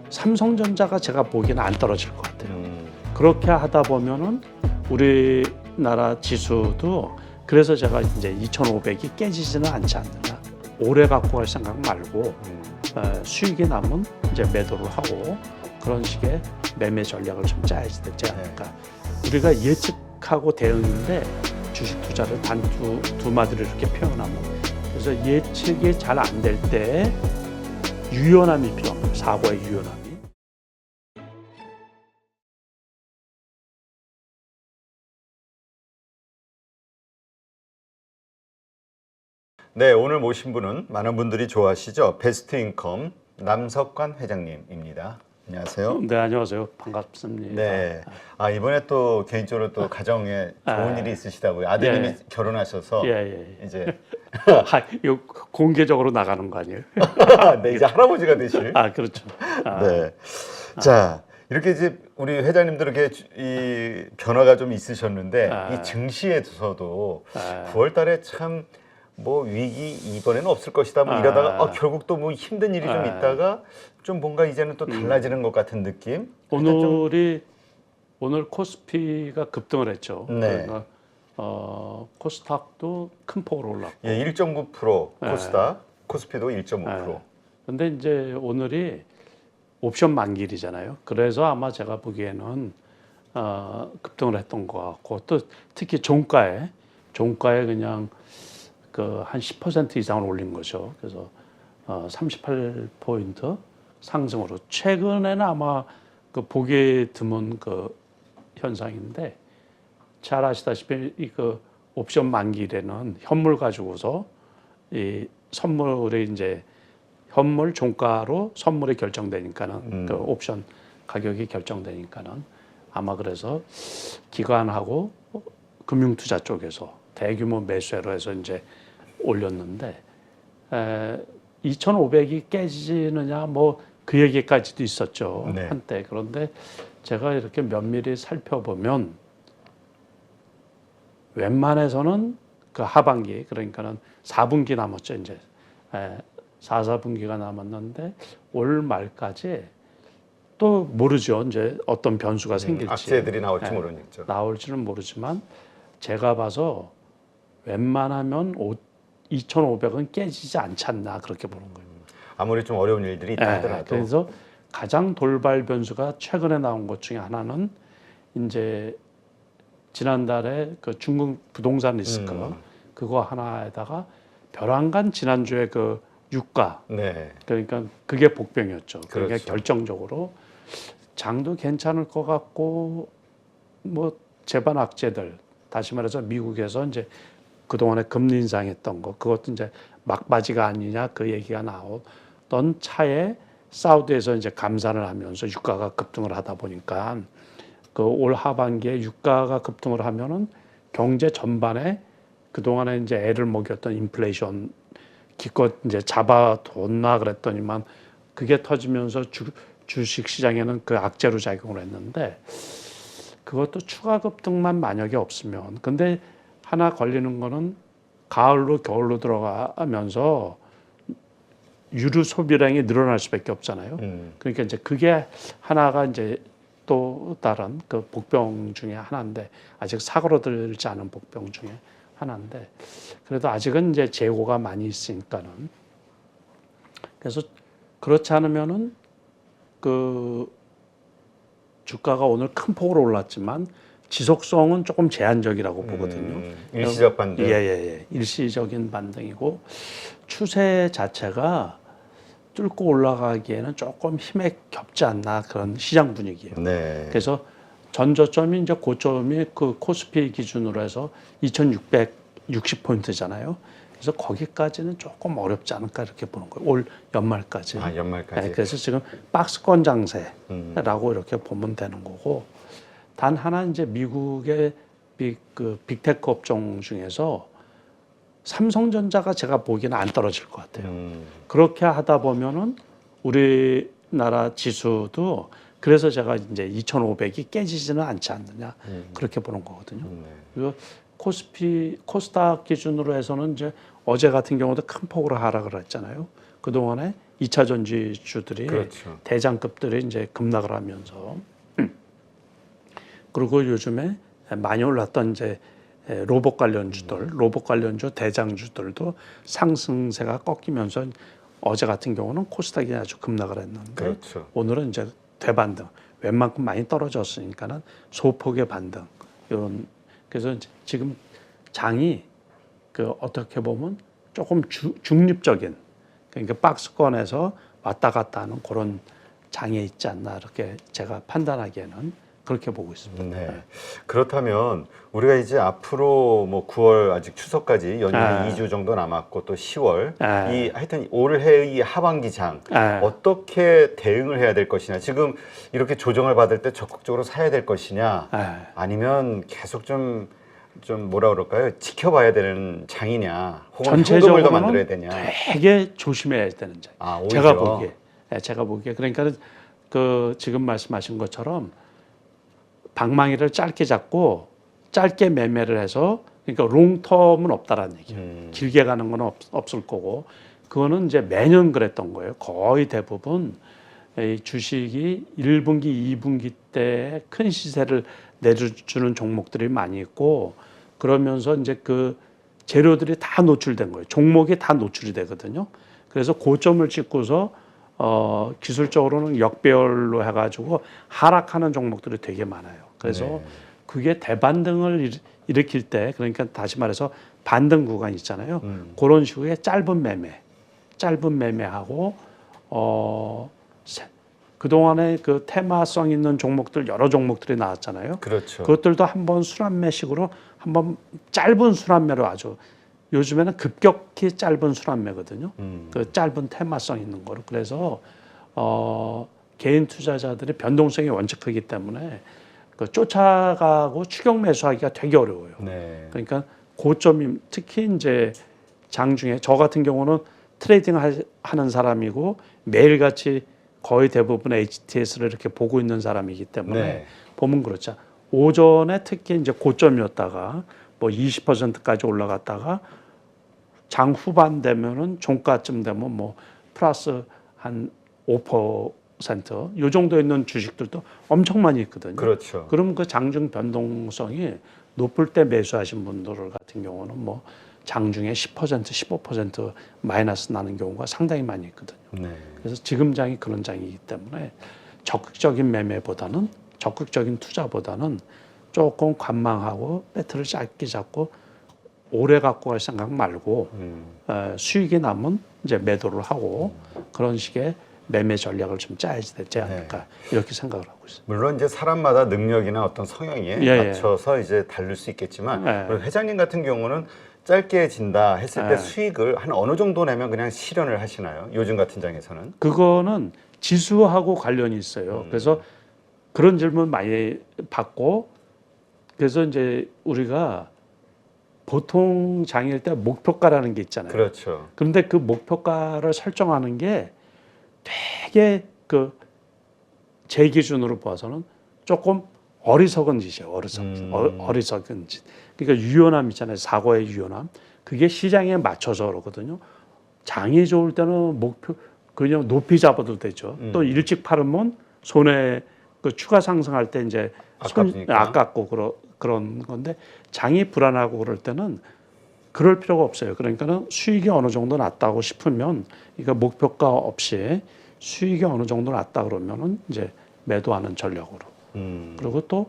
삼성전자가 제가 보기에는 안 떨어질 것 같아요. 그렇게 하다 보면은 우리나라 지수도 그래서 제가 이제 2,500이 깨지지는 않지 않느냐. 오래 갖고 갈 생각 말고 수익이 나면 이제 매도를 하고 그런 식의 매매 전략을 좀 짜야지 되지 않을까. 우리가 예측하고 대응인데 주식 투자를 두 마디로 이렇게 표현하면 그래서 예측이 잘 안 될 때 유연함이 필요합니다. 사고의 유연함이. 네, 오늘 모신 분은 많은 분들이 좋아하시죠. 베스트인컴 남석관 회장님입니다. 안녕하세요. 네, 안녕하세요. 반갑습니다. 네, 이번에 또 개인적으로 또 가정에 좋은 일이 있으시다고요. 아드님이 결혼하셔서 이제 이거 공개적으로 나가는 거 아니에요? 네, 이제 할아버지가 되실. 그렇죠. 네, 자 이렇게 이제 우리 회장님들 이렇게 이 변화가 좀 있으셨는데 이 증시에서도 9월달에 참 뭐 위기 이번에는 없을 것이다 뭐 이러다가 결국 또 뭐 힘든 일이 좀 있다가 좀 뭔가 이제는 또 달라지는 것 같은 느낌. 오늘 코스피가 급등을 했죠. 네. 그러니까 코스닥도 큰 폭으로 올랐고. 예, 1.9% 코스닥, 코스피도 1.5%. 근데 이제 오늘이 옵션 만기일이잖아요. 그래서 아마 제가 보기에는 급등을 했던 것 같고 또 특히 종가에 그냥 그 한 10% 이상을 올린 거죠. 그래서 38포인트 상승으로 최근에는 아마 그 보기 드문 그 현상인데 잘 아시다시피 이 그 옵션 만기일에는 현물 가지고서 이 선물이 이제 현물 종가로 선물이 결정되니까는 그 옵션 가격이 결정되니까는 아마 그래서 기관하고 금융투자 쪽에서 대규모 매수로 해서 이제 올렸는데 2,500이 깨지느냐 뭐 그 얘기까지도 있었죠. 네. 한때. 그런데 제가 이렇게 면밀히 살펴보면 웬만해서는 그 하반기 그러니까는 4분기 남았죠. 이제 4분기가 남았는데 올 말까지 또 모르죠. 이제 어떤 변수가 생길지. 악재들이 나올지 모르겠죠. 나올지는 모르지만 제가 봐서 웬만하면 2,500은 깨지지 않지 않나 그렇게 보는 거예요. 아무리 좀 어려운 일들이 있다 하더라도. 그래서 가장 돌발 변수가 최근에 나온 것 중에 하나는 이제 지난달에 그 중국 부동산 리스크 그거 하나에다가 벼랑간 지난주에 그 유가 그러니까 그게 복병이었죠. 그러니까 그렇죠. 결정적으로 장도 괜찮을 것 같고 뭐 재반 악재들 다시 말해서 미국에서 이제 그동안에 금리 인상했던 거 그것도 이제 막바지가 아니냐 그 얘기가 나오던 차에 사우디에서 이제 감산을 하면서 유가가 급등을 하다 보니까 그 올 하반기에 유가가 급등을 하면은 경제 전반에 그동안에 이제 애를 먹였던 인플레이션 기껏 이제 잡아뒀나 그랬더니만 그게 터지면서 주식 시장에는 그 악재로 작용을 했는데 그것도 추가 급등만 만약에 없으면 근데 하나 걸리는 거는 가을로 겨울로 들어가면서 유류 소비량이 늘어날 수밖에 없잖아요. 그러니까 이제 그게 하나가 이제 또 다른 그 복병 중에 하나인데 아직 사그러들지 않은 복병 중에 하나인데 그래도 아직은 이제 재고가 많이 있으니까는 그래서 그렇지 않으면은 그 주가가 오늘 큰 폭으로 올랐지만 지속성은 조금 제한적이라고 보거든요. 일시적 반등. 일시적인 반등이고 추세 자체가 뚫고 올라가기에는 조금 힘에 겹지 않나 그런 시장 분위기예요. 그래서 전저점이 이제 고점이 그 코스피 기준으로 해서 2,660포인트잖아요. 그래서 거기까지는 조금 어렵지 않을까 이렇게 보는 거예요. 올 연말까지. 연말까지. 그래서 지금 박스권 장세라고 이렇게 보면 되는 거고. 단 하나 이제 미국의 빅테크 업종 중에서 삼성전자가 제가 보기에는 안 떨어질 것 같아요. 그렇게 하다 보면은 우리나라 지수도 그래서 제가 이제 2,500이 깨지지는 않지 않느냐 그렇게 보는 거거든요. 그리고 코스닥 기준으로 해서는 이제 어제 같은 경우도 큰 폭으로 하락을 했잖아요. 그동안에 2차 전지주들이 그렇죠. 대장급들이 이제 급락을 하면서 그리고 요즘에 많이 올랐던 이제 로봇 관련주들, 로봇 관련주 대장주들도 상승세가 꺾이면서 어제 같은 경우는 코스닥이 아주 급락을 했는데 그렇죠. 오늘은 이제 대반등, 웬만큼 많이 떨어졌으니까는 소폭의 반등. 이런 그래서 이제 지금 장이 그 어떻게 보면 조금 중립적인 그러니까 박스권에서 왔다 갔다 하는 그런 장에 있지 않나 이렇게 제가 판단하기에는 그렇게 보고 있습니다. 네. 그렇다면 우리가 이제 앞으로 뭐 9월 아직 추석까지 연휴 한 2주 정도 남았고 또 10월 이 하여튼 올해의 하반기 장 어떻게 대응을 해야 될 것이냐. 지금 이렇게 조정을 받을 때 적극적으로 사야 될 것이냐. 아니면 계속 좀 뭐라 그럴까요? 지켜봐야 되는 장이냐. 혹은 현금을 더 만들어야 되냐. 되게 조심해야 되는 장. 오히려. 제가 보기에 그러니까 그 지금 말씀하신 것처럼 방망이를 짧게 잡고 짧게 매매를 해서 그러니까 롱텀은 없다라는 얘기예요. 길게 가는 건 없을 거고 그거는 이제 매년 그랬던 거예요. 거의 대부분 이 주식이 1분기, 2분기 때 큰 시세를 내주는 종목들이 많이 있고 그러면서 이제 그 재료들이 다 노출된 거예요. 종목이 다 노출이 되거든요. 그래서 고점을 찍고서 기술적으로는 역배열로 해가지고 하락하는 종목들이 되게 많아요. 그래서 그게 대반등을 일으킬 때 그러니까 다시 말해서 반등 구간 있잖아요. 그런 식의 짧은 매매하고 그동안에 그 테마성 있는 종목들 여러 종목들이 나왔잖아요. 그렇죠. 그것들도 한번 순환매식으로 한번 짧은 순환매로 아주 요즘에는 급격히 짧은 순환매거든요. 그 짧은 테마성 있는 거로. 그래서 개인 투자자들의 변동성이 원체 크기 때문에 그 쫓아가고 추격 매수하기가 되게 어려워요. 네. 그러니까 고점이 특히 이제 장중에 저 같은 경우는 트레이딩 하는 사람이고 매일같이 거의 대부분 HTS를 이렇게 보고 있는 사람이기 때문에 보면 그렇죠. 오전에 특히 이제 고점이었다가 뭐 20%까지 올라갔다가 장 후반 되면은 종가쯤 되면 뭐 플러스 한 5%, 요 정도 있는 주식들도 엄청 많이 있거든요. 그렇죠. 그럼 그 장중 변동성이 높을 때 매수하신 분들 같은 경우는 뭐 장중에 10%, 15% 마이너스 나는 경우가 상당히 많이 있거든요. 그래서 지금 장이 그런 장이기 때문에 적극적인 매매보다는 적극적인 투자보다는 조금 관망하고 배트를 짧게 잡고 오래 갖고 갈 생각 말고 수익이 나면 이제 매도를 하고 그런 식의 매매 전략을 좀 짜야지 되지 않을까 이렇게 생각을 하고 있습니다. 물론 이제 사람마다 능력이나 어떤 성향에 맞춰서 이제 다를 수 있겠지만 우리 회장님 같은 경우는 짧게 진다 했을 때 수익을 한 어느 정도 내면 그냥 실현을 하시나요? 요즘 같은 장에서는? 그거는 지수하고 관련이 있어요. 그래서 그런 질문 많이 받고 그래서 이제 우리가 보통 장일 때 목표가라는 게 있잖아요. 그렇죠. 그런데 그 목표가를 설정하는 게 되게 그 제 기준으로 봐서는 조금 어리석은 짓이에요. 어리석은 짓. 그러니까 유연함 있잖아요. 사고의 유연함. 그게 시장에 맞춰서 그러거든요. 장이 좋을 때는 목표 그냥 높이 잡아도 되죠. 또 일찍 팔으면 손해 그 추가 상승할 때 이제 아깝고 그런 건데 장이 불안하고 그럴 때는 그럴 필요가 없어요. 그러니까는 수익이 어느 정도 났다고 싶으면 이거 목표가 없이 수익이 어느 정도 났다 그러면은 이제 매도하는 전략으로. 그리고 또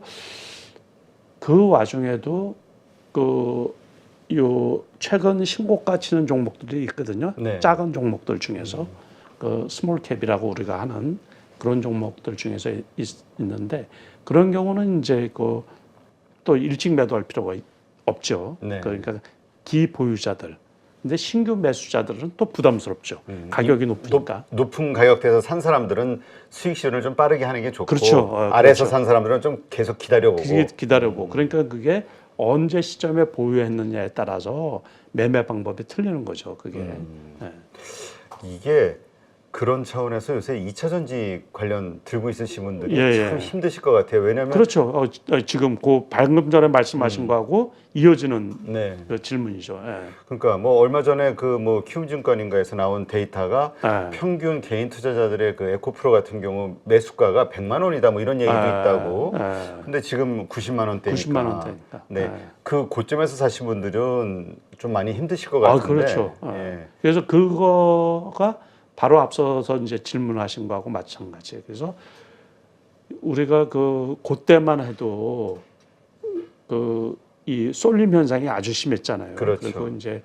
그 와중에도 요 최근 신고가 치는 종목들이 있거든요. 작은 종목들 중에서 그 스몰캡이라고 우리가 하는 그런 종목들 중에서 있는데 그런 경우는 이제 그 또 일찍 매도할 필요가 없죠. 그러니까 기보유자들. 근데 신규 매수자들은 또 부담스럽죠. 가격이 높으니까. 높은 가격대에서 산 사람들은 수익 실현을 좀 빠르게 하는 게 좋고 그렇죠. 아래에서 산 사람들은 좀 계속 기다려보고. 그러니까 그게 언제 시점에 보유했느냐에 따라서 매매 방법이 틀리는 거죠. 그게. 이게 그런 차원에서 요새 2차 전지 관련 들고 있으신 분들이 예, 참 예. 힘드실 것 같아요. 왜냐하면 그렇죠. 지금 그 방금 전에 말씀하신 거하고 이어지는 네. 그 질문이죠. 예. 그러니까 뭐 얼마 전에 그 뭐 키움증권인가에서 나온 데이터가 예. 평균 개인 투자자들의 그 에코프로 같은 경우 매수가가 100만 원이다 뭐 이런 얘기도 있다고. 예. 근데 지금 90만 원대니까. 90만 원대니까. 네. 예. 그 고점에서 사신 분들은 좀 많이 힘드실 것 같은데. 그렇죠. 예. 그래서 그거가 바로 앞서서 이제 질문하신 거하고 마찬가지예요. 그래서 우리가 그때만 해도 그 이 쏠림 현상이 아주 심했잖아요. 그렇죠. 그리고 이제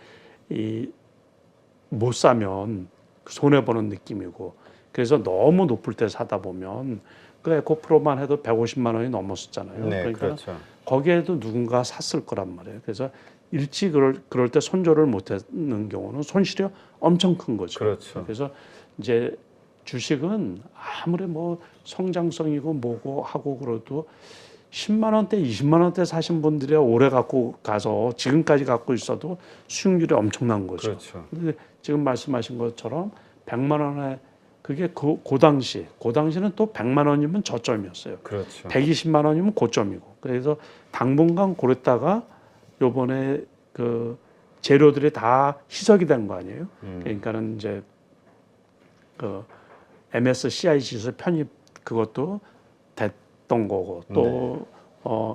이 못 사면 손해 보는 느낌이고, 그래서 너무 높을 때 사다 보면 그 에코프로만 해도 150만 원이 넘었었잖아요. 네, 그러니까 그렇죠. 거기에도 누군가 샀을 거란 말이에요. 그래서 일찍 그럴 때 손절을 못하는 경우는 손실이 엄청 큰 거죠. 그렇죠. 그래서 이제 주식은 아무리 뭐 성장성이고 뭐고 하고 그래도 10만 원대, 20만 원대 사신 분들이 오래 갖고 가서 지금까지 갖고 있어도 수익률이 엄청난 거죠. 그렇죠. 근데 지금 말씀하신 것처럼 100만 원에 그게 그 당시는 또 100만 원이면 저점이었어요. 그렇죠. 120만 원이면 고점이고. 그래서 당분간 그랬다가 요번에 그 재료들이 다 희석이 된 거 아니에요. 그러니까는 이제 그 MSCI 지수 편입 그것도 됐던 거고 또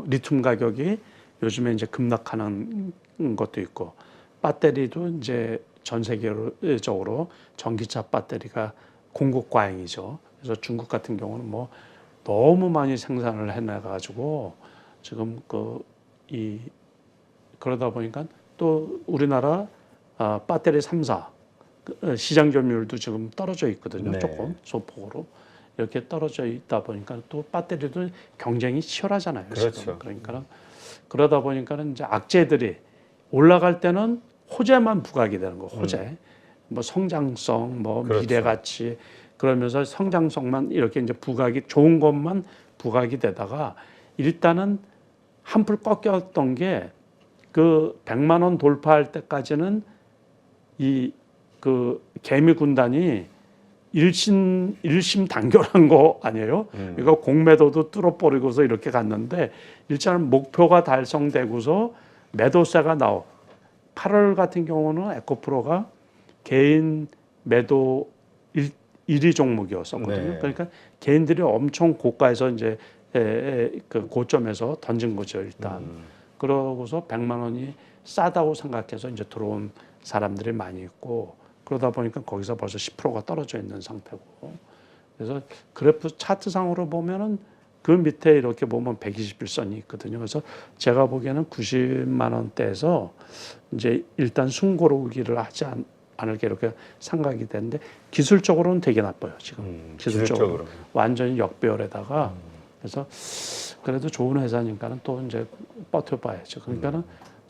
리튬 가격이 요즘에 이제 급락하는 것도 있고 배터리도 이제 전 세계적으로 전기차 배터리가 공급 과잉이죠. 그래서 중국 같은 경우는 뭐 너무 많이 생산을 해내 가지고 지금 그러다 보니까 또 우리나라 배터리 3사 시장 점유율도 지금 떨어져 있거든요. 네. 조금 소폭으로 이렇게 떨어져 있다 보니까 또 배터리도 경쟁이 치열하잖아요. 그렇죠. 지금. 그러니까 그러다 보니까는 이제 악재들이 올라갈 때는 호재만 부각이 되는 거. 호재, 뭐 성장성, 뭐 그렇죠. 미래 가치 그러면서 성장성만 이렇게 이제 부각이 좋은 것만 부각이 되다가 일단은 한풀 꺾였던 게 그 100만 원 돌파할 때까지는 그 개미 군단이 일심단결한 거 아니에요? 그러니까 공매도도 뚫어버리고서 이렇게 갔는데 일단 목표가 달성되고서 매도세가 8월 같은 경우는 에코프로가 개인 매도 1위 종목이었었거든요. 네. 그러니까 개인들이 엄청 고가에서 이제 그 고점에서 던진 거죠 일단. 그러고서 100만 원이 싸다고 생각해서 이제 들어온 사람들이 많이 있고 그러다 보니까 거기서 벌써 10%가 떨어져 있는 상태고. 그래서 그래프 차트상으로 보면은 그 밑에 이렇게 보면 121선이 있거든요. 그래서 제가 보기에는 90만 원대에서 이제 일단 숨고르기를 하지 않을게 이렇게 생각이 되는데 기술적으로는 되게 나빠요 지금. 기술적으로 완전히 역배열에다가 그래서 그래도 좋은 회사니까는 또 이제 버텨봐야죠. 그러니까는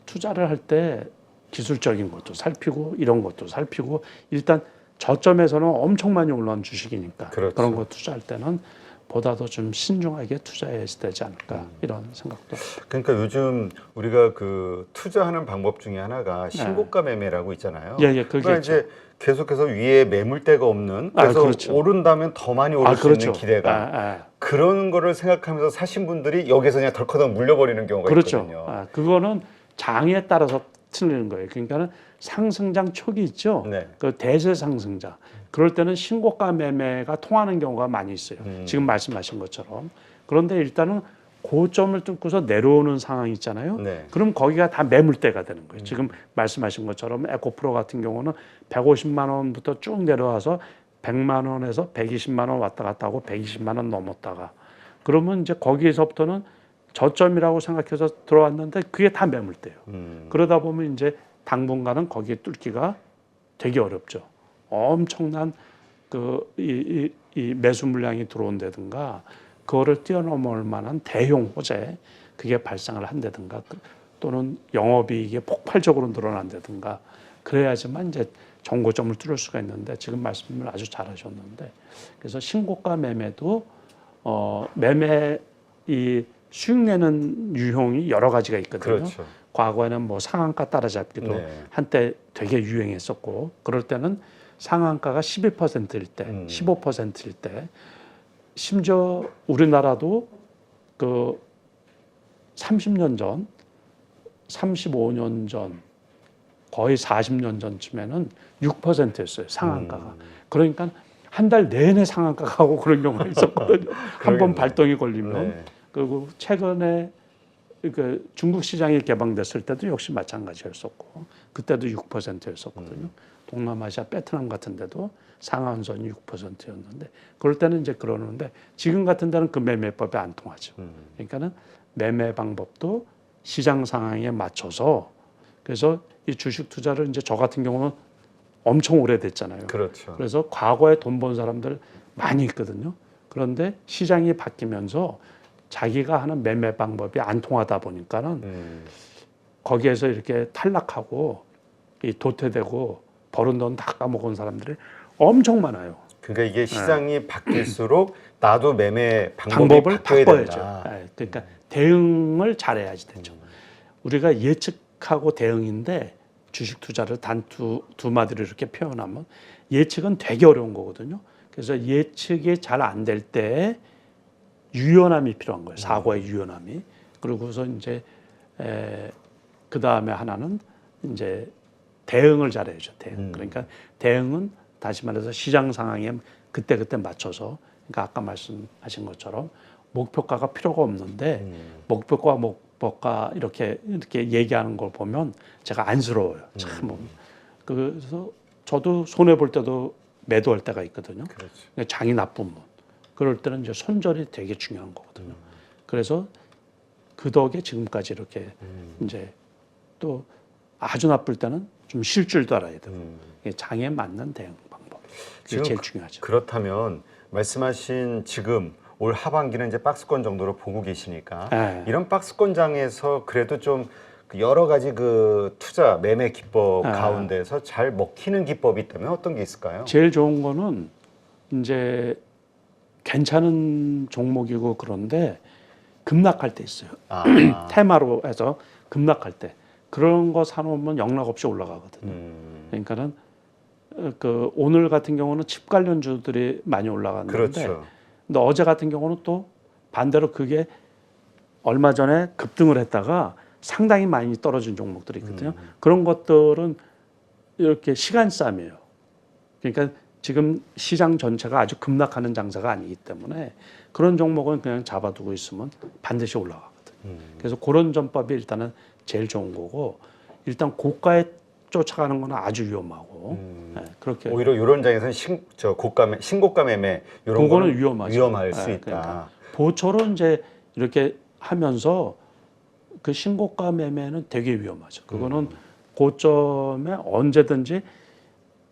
투자를 할 때 기술적인 것도 살피고 이런 것도 살피고 일단 저점에서는 엄청 많이 올라온 주식이니까 그렇죠. 그런 거 투자할 때는 보다도 좀 신중하게 투자해야 되지 않을까 이런 생각도. 그러니까 요즘 우리가 그 투자하는 방법 중에 하나가 신고가 매매라고 있잖아요. 예, 그게 그러니까 이제 계속해서 위에 매물대가 없는 그래서 그렇죠. 오른다면 더 많이 오를 수 그렇죠. 있는 기대감 그런 거를 생각하면서 사신 분들이 여기서 그냥 덜커덕 물려버리는 경우가 그렇죠. 있거든요. 그거는 장에 따라서 틀리는 거예요. 그러니까는 상승장 초기 있죠. 네. 그 대세 상승장. 그럴 때는 신고가 매매가 통하는 경우가 많이 있어요. 지금 말씀하신 것처럼. 그런데 일단은 고점을 뚫고서 내려오는 상황이 있잖아요. 네. 그럼 거기가 다 매물대가 되는 거예요. 지금 말씀하신 것처럼 에코프로 같은 경우는 150만 원부터 쭉 내려와서 100만 원에서 120만 원 왔다 갔다 하고 120만 원 넘었다가 그러면 이제 거기에서부터는 저점이라고 생각해서 들어왔는데 그게 다 매물대예요. 그러다 보면 이제 당분간은 거기에 뚫기가 되게 어렵죠. 엄청난 이 매수 물량이 들어온다든가 그거를 뛰어넘을 만한 대형 호재 그게 발생을 한다든가 또는 영업이익이 폭발적으로 늘어난다든가 그래야지만 이제 정고점을 뚫을 수가 있는데 지금 말씀을 아주 잘하셨는데 그래서 신고가 매매도 매매 이 수익 내는 유형이 여러 가지가 있거든요. 그렇죠. 과거에는 뭐 상한가 따라잡기도 한때 되게 유행했었고 그럴 때는 상한가가 12%일 때, 15%일 때, 심지어 우리나라도 그 30년 전, 35년 전, 거의 40년 전쯤에는 6%였어요. 상한가가. 그러니까 한 달 내내 상한가 가고 그런 경우가 있었거든요. 한 번 발동이 걸리면. 네. 그리고 최근에 그 중국 시장이 개방됐을 때도 역시 마찬가지였었고 그때도 6%였었거든요. 동남아시아 베트남 같은 데도 상한선이 6%였는데 그럴 때는 이제 그러는데 지금 같은 데는 그 매매법이 안 통하죠. 그러니까는 매매 방법도 시장 상황에 맞춰서 그래서 이 주식 투자를 이제 저 같은 경우는 엄청 오래됐잖아요. 그렇죠. 그래서 과거에 돈 번 사람들 많이 있거든요. 그런데 시장이 바뀌면서 자기가 하는 매매 방법이 안 통하다 보니까는 거기에서 이렇게 탈락하고 이 도태되고 버는 돈 다 까먹은 사람들이 엄청 많아요. 그러니까 이게 시장이 바뀔수록 나도 매매 방법을 바꿔야 바꿔야죠. 된다. 그러니까 대응을 잘해야지 되죠. 우리가 예측하고 대응인데 주식 투자를 단 두 마디로 이렇게 표현하면 예측은 되게 어려운 거거든요. 그래서 예측이 잘 안 될 때 유연함이 필요한 거예요. 사고의 유연함이. 그러고서 이제 그 다음에 하나는 이제 대응을 잘해야죠. 대응. 그러니까 대응은 다시 말해서 시장 상황에 그때 맞춰서 그러니까 아까 말씀하신 것처럼 목표가가 필요가 없는데 목표가 이렇게 얘기하는 걸 보면 제가 안쓰러워요. 참. 그래서 저도 손해 볼 때도 매도할 때가 있거든요. 그렇죠. 장이 나쁘면 그럴 때는 이제 손절이 되게 중요한 거거든요. 그래서 그 덕에 지금까지 이렇게 이제 또 아주 나쁠 때는 좀 쉴 줄도 알아야 되고 장에 맞는 대응 방법 이게 제일 중요하죠. 그렇다면 말씀하신 지금 올 하반기는 이제 박스권 정도로 보고 계시니까 네. 이런 박스권장에서 그래도 좀 여러 가지 그 투자 매매 기법 가운데서 잘 먹히는 기법이 있다면 어떤 게 있을까요? 제일 좋은 거는 이제 괜찮은 종목이고 그런데 급락할 때 있어요. 테마로 해서 급락할 때 그런 거 사놓으면 영락 없이 올라가거든요. 그러니까는 그 오늘 같은 경우는 칩 관련주들이 많이 올라갔는데, 그렇죠. 근데 어제 같은 경우는 또 반대로 그게 얼마 전에 급등을 했다가 상당히 많이 떨어진 종목들이 있거든요. 그런 것들은 이렇게 시간 싸움이에요. 그러니까 지금 시장 전체가 아주 급락하는 장세가 아니기 때문에 그런 종목은 그냥 잡아두고 있으면 반드시 올라가거든요. 그래서 그런 전법이 일단은 제일 좋은 거고 일단 고가에 쫓아가는 건 아주 위험하고 네, 그렇게 오히려 이런 장에서는 신고가 매매 이런 거는 위험할 수 있다. 그러니까 보초로 이제 이렇게 하면서 그 신고가 매매는 되게 위험하죠. 그거는 고점에 언제든지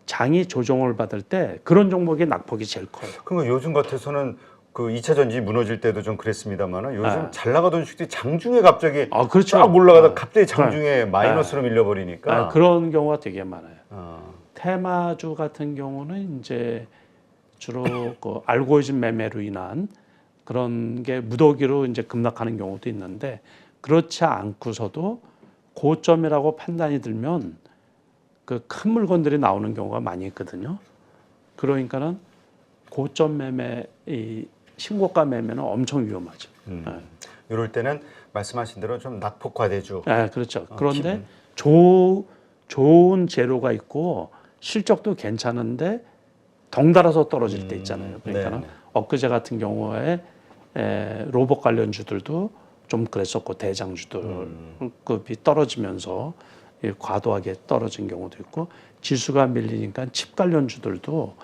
장이 조정을 받을 때 그런 종목의 낙폭이 제일 커요. 그러니까 요즘 같아서는 그 2차 전지 무너질 때도 좀 그랬습니다만은 요즘 잘 나가던 주식들이 장중에 갑자기 그렇죠. 쫙 올라가다 갑자기 장중에 마이너스로 밀려버리니까 그런 경우가 되게 많아요. 테마주 같은 경우는 이제 주로 그 알고리즘 매매로 인한 그런 게 무더기로 이제 급락하는 경우도 있는데 그렇지 않고서도 고점이라고 판단이 들면 그 큰 물건들이 나오는 경우가 많이 있거든요. 그러니까는 고점 매매, 이 신고가 매매는 엄청 위험하죠. 이럴 때는 말씀하신 대로 좀 낙폭과대주. 네, 그렇죠. 그런데 좋은 재료가 있고 실적도 괜찮은데 덩달아서 떨어질 때 있잖아요. 그러니까는 엊그제 같은 경우에 로봇 관련주들도 좀 그랬었고 대장주들급이 떨어지면서 과도하게 떨어진 경우도 있고 지수가 밀리니까 칩 관련주들도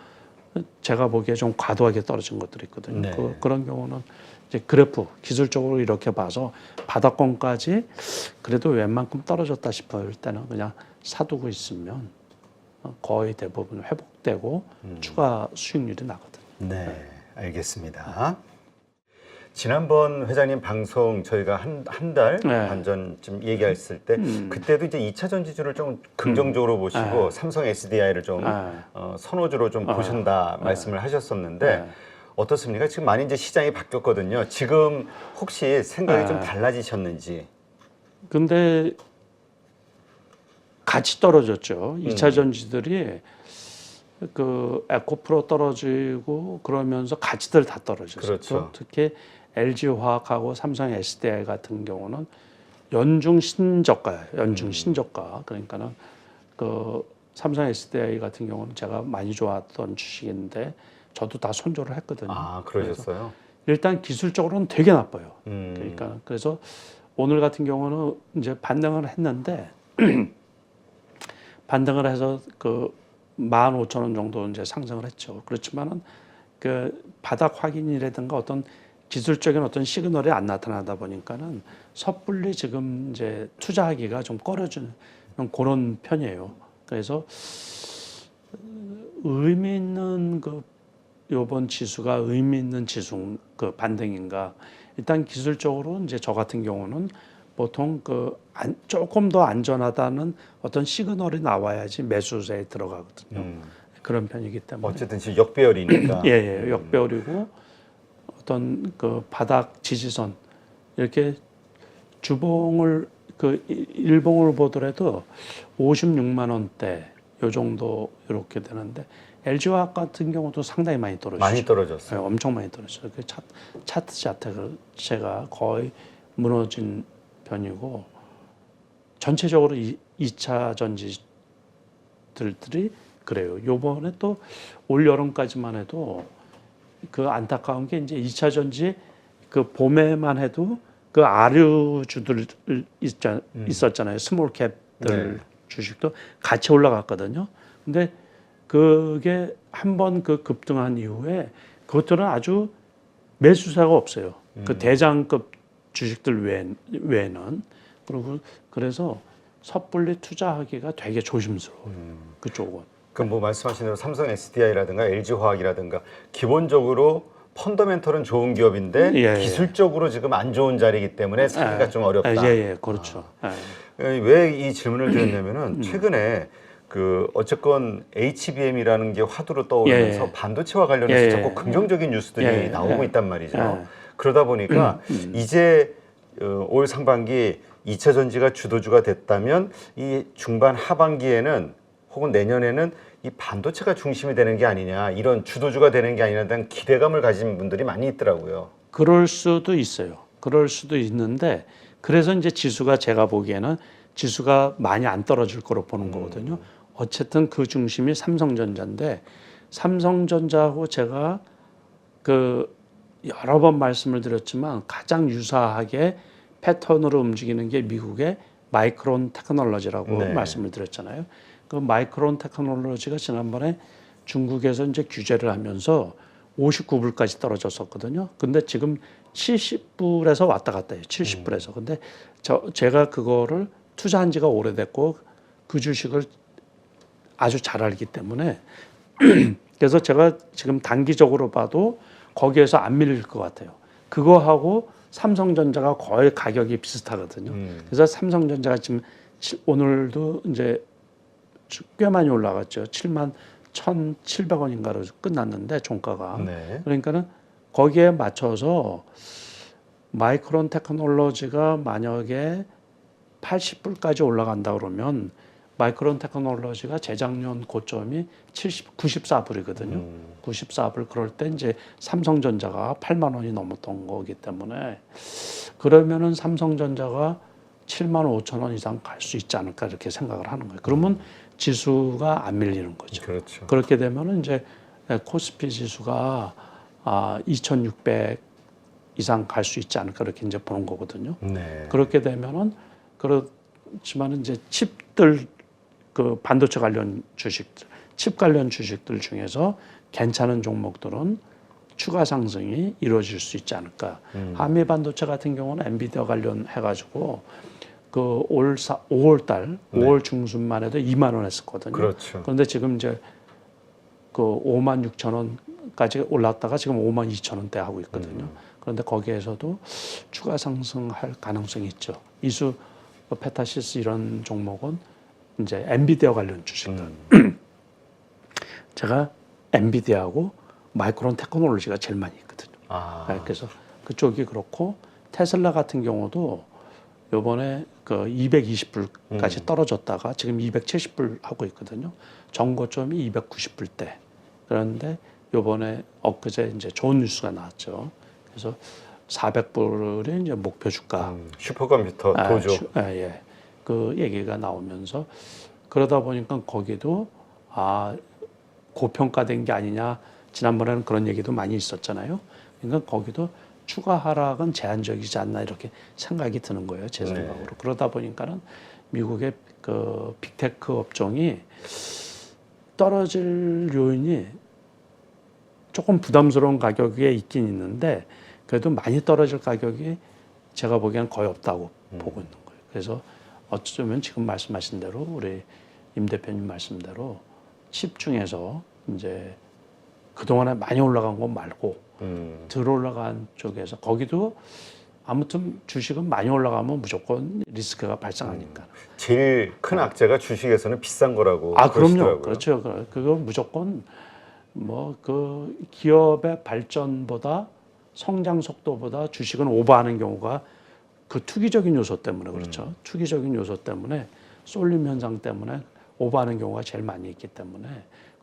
제가 보기에 좀 과도하게 떨어진 것들이 있거든요. 네. 그런 경우는 이제 그래프 기술적으로 이렇게 봐서 바닥권까지 그래도 웬만큼 떨어졌다 싶을 때는 그냥 사두고 있으면 거의 대부분 회복되고 추가 수익률이 나거든요. 네, 알겠습니다. 지난번 회장님 방송 저희가 한 달 반 전쯤 얘기했을 때 그때도 이제 2차 전지주를 좀 긍정적으로 보시고 삼성 SDI를 좀 선호주로 좀 보신다 말씀을 하셨었는데 어떻습니까? 지금 많이 이제 시장이 바뀌었거든요. 지금 혹시 생각이 좀 달라지셨는지? 근데 같이 떨어졌죠. 2차 전지들이 그 에코프로 떨어지고 그러면서 가치들 다 떨어졌어요. 그렇죠. 특히 LG화학하고 삼성 SDI 같은 경우는 연중 신저가예요. 연중 신저가. 그러니까는 그 삼성 SDI 같은 경우는 제가 많이 좋아했던 주식인데 저도 다 손절을 했거든요. 아, 그러셨어요? 일단 기술적으로는 되게 나빠요. 그러니까 그래서 오늘 같은 경우는 이제 반등을 했는데 반등을 해서 그 15,000원 정도 이제 상승을 했죠. 그렇지만은 그 바닥 확인이라든가 어떤 기술적인 어떤 시그널이 안 나타나다 보니까는 섣불리 지금 이제 투자하기가 좀 꺼려지는 그런 편이에요. 그래서 의미 있는 그 요번 지수가 의미 있는 지수 그 반등인가? 일단 기술적으로 이제 저 같은 경우는 보통 그 조금 더 안전하다는 어떤 시그널이 나와야지 매수세에 들어가거든요. 그런 편이기 때문에 어쨌든 지금 역배열이니까. 예, 역배열이고 어떤 그 바닥 지지선 이렇게 주봉을 그 일봉을 보더라도 56만 원대 요 정도 이렇게 되는데 LG화학 같은 경우도 상당히 많이 떨어졌죠. 많이 떨어졌어요. 네, 엄청 많이 떨어졌어요. 그 차트 자체가 거의 무너진 편이고 전체적으로 2차 전지들이 그래요. 요번에 또 올 여름까지만 해도 그 안타까운 게 이제 2차 전지 그 봄에만 해도 그 아류주들 있었잖아요. 스몰캡들 네. 주식도 같이 올라갔거든요. 근데 그게 한번 그 급등한 이후에 그것들은 아주 매수세가 없어요. 그 대장급 주식들 외에는. 그리고 그래서 섣불리 투자하기가 되게 조심스러워요. 그쪽은. 그럼 뭐 말씀하신 대로 삼성 SDI라든가 LG화학이라든가 기본적으로 펀더멘털은 좋은 기업인데 예, 기술적으로 지금 안 좋은 자리이기 때문에 사기가 좀 어렵다. 예, 그렇죠. 왜 이 질문을 드렸냐면은 최근에 그 어쨌건 HBM이라는 게 화두로 떠오르면서 반도체와 관련해서 자꾸 긍정적인 뉴스들이 나오고 있단 말이죠. 그러다 보니까 이제 올 상반기 2차 전지가 주도주가 됐다면 이 중반 하반기에는 혹은 내년에는 이 반도체가 중심이 되는 게 아니냐, 이런 주도주가 되는 게 아니냐에 대한 기대감을 가진 분들이 많이 있더라고요. 그럴 수도 있어요. 그럴 수도 있는데 그래서 이제 지수가 제가 보기에는 지수가 많이 안 떨어질 거로 보는 거거든요. 어쨌든 그 중심이 삼성전자인데 삼성전자하고 제가 그 여러 번 말씀을 드렸지만 가장 유사하게 패턴으로 움직이는 게 미국의 마이크론 테크놀로지라고 네. 말씀을 드렸잖아요. 그 마이크론 테크놀로지가 지난번에 중국에서 이제 규제를 하면서 59불까지 떨어졌었거든요. 근데 지금 70불에서 왔다 갔다 해요. 70불에서. 근데 제가 그거를 투자한 지가 오래됐고 그 주식을 아주 잘 알기 때문에 그래서 제가 지금 단기적으로 봐도 거기에서 안 밀릴 것 같아요. 그거하고 삼성전자가 거의 가격이 비슷하거든요. 그래서 삼성전자가 지금 오늘도 이제 꽤 많이 올라갔죠. 7만 1,700원인가로 끝났는데 종가가. 네. 그러니까는 거기에 맞춰서 마이크론 테크놀로지가 만약에 80불까지 올라간다 그러면 마이크론 테크놀로지가 재작년 고점이 94불이거든요. 94불 그럴 때 이제 삼성전자가 8만 원이 넘었던 거기 때문에 그러면은 삼성전자가 7만 5천 원 이상 갈 수 있지 않을까 이렇게 생각을 하는 거예요. 그러면 지수가 안 밀리는 거죠. 그렇죠. 그렇게 되면은 이제 코스피 지수가 2,600 이상 갈 수 있지 않을까 이렇게 이제 보는 거거든요. 네. 그렇게 되면은 그렇지만은 이제 칩들 그 반도체 관련 주식들, 칩 관련 주식들 중에서 괜찮은 종목들은 추가 상승이 이루어질 수 있지 않을까. 한미 반도체 같은 경우는 엔비디아 관련해 가지고 그 5월 달, 5월 중순만 해도 2만 원 했었거든요. 그렇죠. 그런데 지금 이제 그 5만 6천 원까지 올랐다가 지금 5만 2천 원대 하고 있거든요. 그런데 거기에서도 추가 상승할 가능성이 있죠. 이수 페타시스 이런 종목은 이제 엔비디아 관련 주식들. 제가 엔비디아하고 마이크론 테크놀로지가 제일 많이 있거든요. 그래서 그쪽이 그렇고 테슬라 같은 경우도 요번에 그 220불까지 떨어졌다가 지금 270불 하고 있거든요. 정고점이 290불대. 그런데 요번에 엊그제 이제 좋은 뉴스가 나왔죠. 그래서 400불이 이제 목표 주가. 슈퍼컴퓨터 도조. 예. 그 얘기가 나오면서 그러다 보니까 거기도 고평가된 게 아니냐. 지난번에는 그런 얘기도 많이 있었잖아요. 그러니까 거기도 추가 하락은 제한적이지 않나 이렇게 생각이 드는 거예요. 제 생각으로. 그러다 보니까는 미국의 그 빅테크 업종이 떨어질 요인이 조금 부담스러운 가격에 있긴 있는데 그래도 많이 떨어질 가격이 제가 보기에는 거의 없다고 보고 있는 거예요. 그래서 어쩌면 지금 말씀하신 대로 우리 임 대표님 말씀대로 칩 중에서 이제 그동안에 많이 올라간 거 말고 덜 올라간 쪽에서 거기도 아무튼 주식은 많이 올라가면 무조건 리스크가 발생하니까. 제일 큰 악재가 주식에서는 비싼 거라고 그럼요. 그러시더라고요. 그렇죠. 그거 무조건 뭐 그 기업의 발전보다 성장 속도보다 주식은 오버하는 경우가 그 투기적인 요소 때문에 그렇죠. 투기적인 요소 때문에 쏠림 현상 때문에 오버하는 경우가 제일 많이 있기 때문에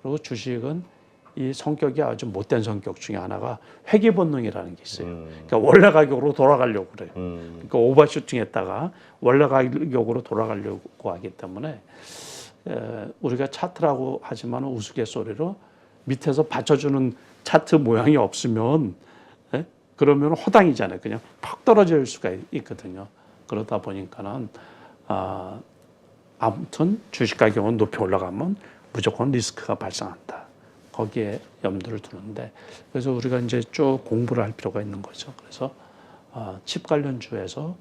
그리고 주식은 이 성격이 아주 못된 성격 중에 하나가 회귀 본능이라는 게 있어요. 그러니까 원래 가격으로 돌아가려고 그래요. 그러니까 오버슈팅했다가 원래 가격으로 돌아가려고 하기 때문에 우리가 차트라고 하지만 우스갯소리로 밑에서 받쳐주는 차트 모양이 없으면 그러면 허당이잖아요. 그냥 팍 떨어질 수가 있거든요. 그러다 보니까는 아무튼 주식 가격은 높이 올라가면 무조건 리스크가 발생한다. 거기에 염두를 두는데 그래서 우리가 이제 쭉 공부를 할 필요가 있는 거죠. 그래서 칩 관련주에서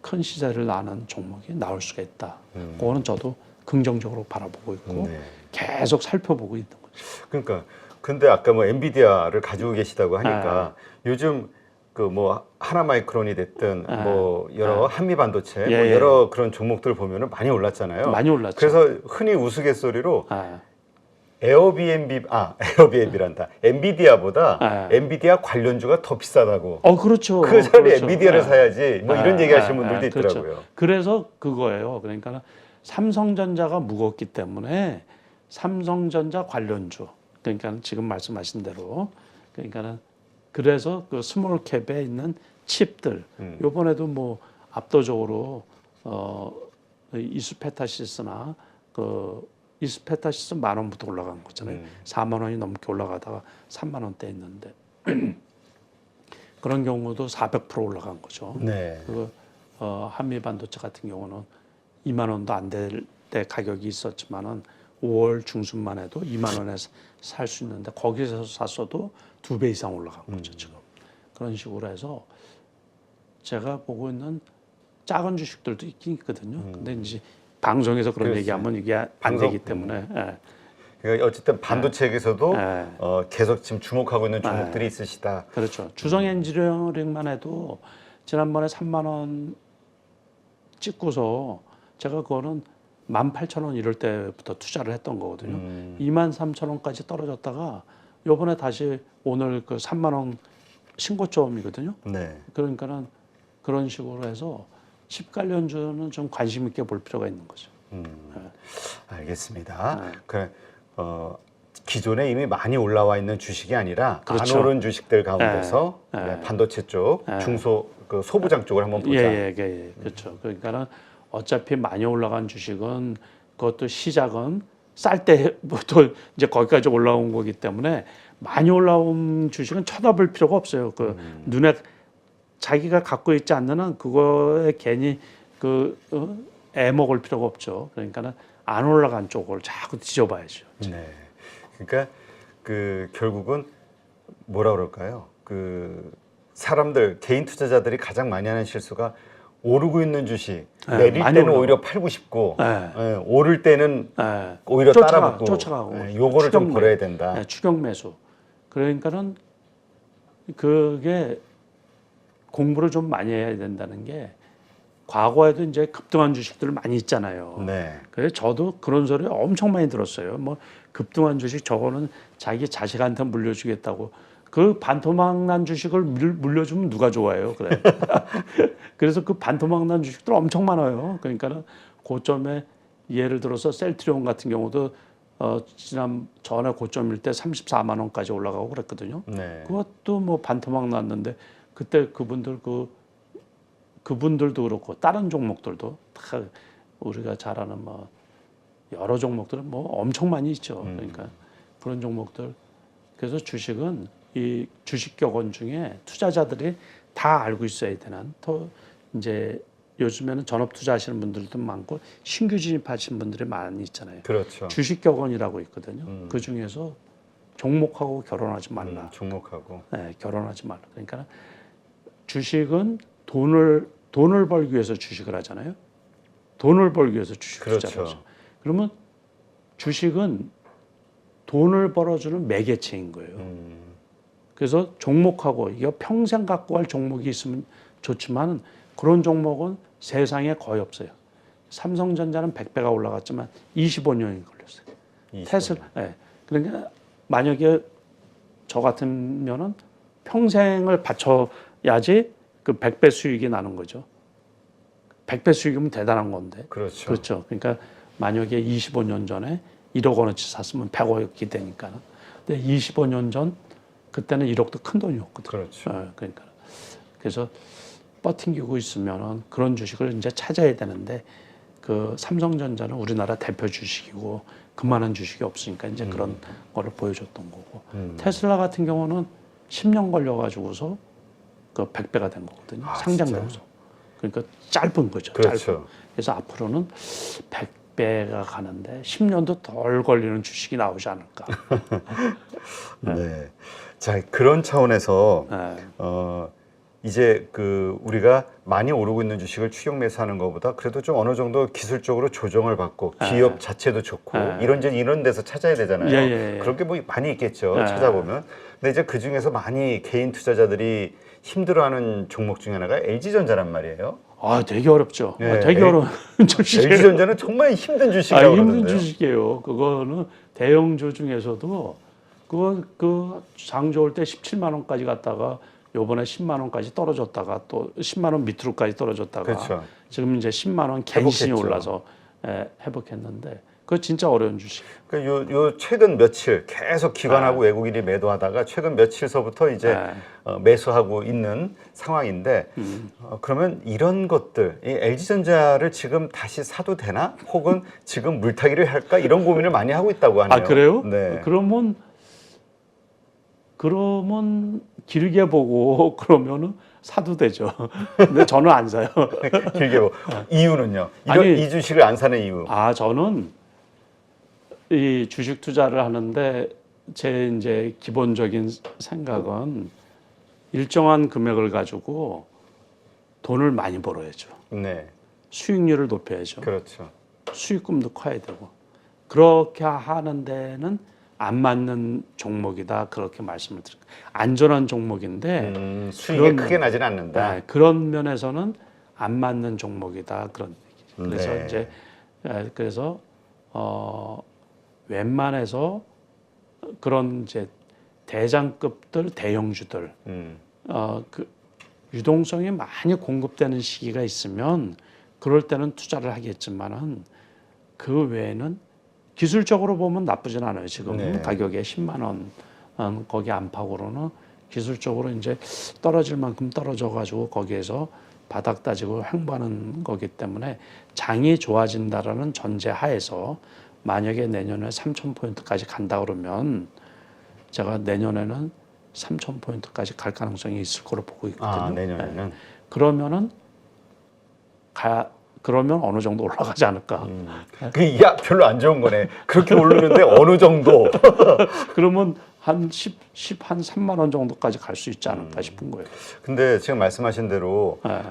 큰 시세를 나는 종목이 나올 수가 있다. 그거는 저도 긍정적으로 바라보고 있고 계속 살펴보고 있는 거죠. 그러니까 근데 아까 뭐 엔비디아를 가지고 계시다고 하니까 요즘 그 뭐 하나마이크론이 됐든 뭐 여러 한미 반도체 뭐 여러 그런 종목들 보면은 많이 올랐잖아요. 많이 올랐죠. 그래서 흔히 우스갯소리로 에어비앤비란다. 엔비디아보다 엔비디아 관련주가 더 비싸다고. 그렇죠. 그 차라리 그렇죠. 엔비디아를 사야지. 뭐 이런 얘기하시는 분들도 있더라고요. 그렇죠. 그래서 그거예요. 그러니까 삼성전자가 무겁기 때문에 삼성전자 관련주. 그러니까 지금 말씀하신 대로 그러니까는 그래서 그 스몰 캡에 있는 칩들 요번에도 뭐 압도적으로 이스페타시스나 그 이스페타시스 10,000원부터 올라간 거잖아요. 4만 원이 넘게 올라가다가 3만 원대 있는데 그런 경우도 400% 올라간 거죠. 그 한미 반도체 같은 경우는 2만 원도 안 될 때 가격이 있었지만은 5월 중순만 해도 2만 원에 살 수 있는데 거기서 샀어도 2배 이상 올라간 거죠 지금. 그런 식으로 해서 제가 보고 있는 작은 주식들도 있긴 있거든요. 근데 이제 방송에서 그런 얘기하면 이게 안 되기 때문에. 그러니까 어쨌든 반도체에서도 계속 지금 주목하고 있는 종목들이 있으시다. 그렇죠. 주성 엔지니어링만 해도 지난번에 3만 원 찍고서 제가 그거는 18,000원 이럴 때부터 투자를 했던 거거든요. 23,000원까지 떨어졌다가 요번에 다시 오늘 그 3만 원 신고점이거든요. 그러니까는 그런 식으로 해서 칩 관련주는 좀 관심 있게 볼 필요가 있는 거죠. 알겠습니다. 기존에 이미 많이 올라와 있는 주식이 아니라 그렇죠. 안 오른 주식들 가운데서 반도체 쪽, 중소 그 소부장 쪽을 한번 보자. 그렇죠. 그러니까는 어차피 많이 올라간 주식은 그것도 시작은 쌀 때부터 이제 거기까지 올라온 거기 때문에 많이 올라온 주식은 쳐다볼 필요가 없어요. 그 눈에 자기가 갖고 있지 않는 한 그거에 괜히 애 먹을 필요가 없죠. 그러니까는 안 올라간 쪽을 자꾸 뒤져봐야죠. 그러니까 그 결국은 뭐라 그럴까요? 그 사람들 개인 투자자들이 가장 많이 하는 실수가 오르고 있는 주식 내릴 때는 오히려 팔고 싶고 오를 때는 오히려 따라붙고 요거를 좀 버려야 된다. 추격 매수. 그러니까는 그게 공부를 좀 많이 해야 된다는 게 과거에도 이제 급등한 주식들 많이 있잖아요. 그래서 저도 그런 소리 엄청 많이 들었어요. 뭐 급등한 주식 저거는 자기 자식한테 물려주겠다고 그 반토막 난 주식을 물려주면 누가 좋아해요? 그래. 그래서 그 반토막 난 주식들 엄청 많아요. 그러니까는 고점에 예를 들어서 셀트리온 같은 경우도 지난 전에 고점일 때 34만 원까지 올라가고 그랬거든요. 네. 그것도 뭐 반토막 났는데 그때 그분들도 그렇고 다른 종목들도 다 우리가 잘 아는 뭐 여러 종목들은 뭐 엄청 많이 있죠. 그러니까 그런 종목들. 그래서 주식은 이 주식 격언 중에 투자자들이 다 알고 있어야 되는 또 이제 요즘에는 전업 투자하시는 분들도 많고 신규 진입하시는 분들이 많이 있잖아요. 그렇죠. 주식 격언이라고 있거든요. 그 중에서 종목하고 결혼하지 말라. 종목하고. 네, 결혼하지 말라. 그러니까 주식은 돈을 벌기 위해서 주식을 하잖아요. 돈을 벌기 위해서 주식을 그렇죠. 하죠. 그러면 주식은 돈을 벌어주는 매개체인 거예요. 그래서 종목하고 이게 평생 갖고 갈 종목이 있으면 좋지만 그런 종목은 세상에 거의 없어요. 삼성전자는 100배가 올라갔지만 25년이 걸렸어요. 25년. 테슬라. 네. 그러니까 만약에 저 같으면은 평생을 바쳐야지 그 100배 수익이 나는 거죠. 100배 수익이면 대단한 건데. 그렇죠. 그렇죠. 그러니까 만약에 25년 전에 1억 원어치 샀으면 100억이 되니까. 근데 25년 전 그때는 1억도 큰 돈이었거든요. 그렇죠. 그러니까 그래서 버팅기고 있으면은 그런 주식을 이제 찾아야 되는데 그 삼성전자는 우리나라 대표 주식이고 그만한 주식이 없으니까 이제 그런 거를 보여줬던 거고 테슬라 같은 경우는 10년 걸려가지고서 그 100배가 된 거거든요. 상장되고서. 그러니까 짧은 거죠. 그렇죠. 짧은. 그래서 앞으로는 100배가 가는데 10년도 덜 걸리는 주식이 나오지 않을까. 네. 자, 그런 차원에서 이제 그 우리가 많이 오르고 있는 주식을 추격 매수하는 것보다 그래도 좀 어느 정도 기술적으로 조정을 받고 기업 자체도 좋고 이런 데서 찾아야 되잖아요. 그런 게 뭐 많이 있겠죠. 찾아보면. 근데 이제 그 중에서 많이 개인 투자자들이 힘들어하는 종목 중에 하나가 LG전자란 말이에요. 아, 되게 어렵죠. 네. 되게 어려운 주식이에요. LG전자는 정말 힘든 주식이라고 힘든 그러는데요. 주식이에요. 그거는 대형주 중에서도 그 장 좋을 때 17만 원까지 갔다가 요번에 10만 원까지 떨어졌다가 또 10만 원 밑으로까지 떨어졌다가 그렇죠. 지금 이제 10만 원 갱신이 회복했죠. 올라서 회복했는데 그거 진짜 어려운 주식. 그러니까 요 최근 며칠 계속 기관하고 외국인이 매도하다가 최근 며칠서부터 이제 매수하고 있는 상황인데 그러면 이런 것들 이 LG전자를 지금 다시 사도 되나? 혹은 지금 물타기를 할까? 이런 고민을 많이 하고 있다고 하네요. 아, 그래요? 네. 그러면 길게 보고 그러면은 사도 되죠. 근데 저는 안 사요. 길게 보. 이유는요? 아니, 이 주식을 안 사는 이유. 저는 이 주식 투자를 하는데 제 이제 기본적인 생각은 일정한 금액을 가지고 돈을 많이 벌어야죠. 네. 수익률을 높여야죠. 그렇죠. 수익금도 커야 되고 그렇게 하는 데는 안 맞는 종목이다 그렇게 말씀을 드릴게요. 안전한 종목인데 수익이 크게 나지는 않는다. 네, 그런 면에서는 안 맞는 종목이다 그런 얘기죠. 그래서 네. 이제 그래서 웬만해서 그런 이제 대장급들 대형주들 그 유동성이 많이 공급되는 시기가 있으면 그럴 때는 투자를 하겠지만은 그 외에는 기술적으로 보면 나쁘진 않아요. 지금 네. 가격에 10만 원 거기 안팎으로는 기술적으로 이제 떨어질 만큼 떨어져 가지고 거기에서 바닥 따지고 횡보하는 거기 때문에 장이 좋아진다라는 전제 하에서 만약에 내년에 3,000포인트까지 간다 그러면 제가 내년에는 3,000포인트까지 갈 가능성이 있을 거로 보고 있거든요. 내년에는. 네. 그러면 어느 정도 올라가지 않을까. 야, 별로 안 좋은 거네. 그렇게 오르는데 어느 정도. 그러면 한 3만 원 정도까지 갈 수 있지 않을까 싶은 거예요. 근데 지금 말씀하신 대로 네.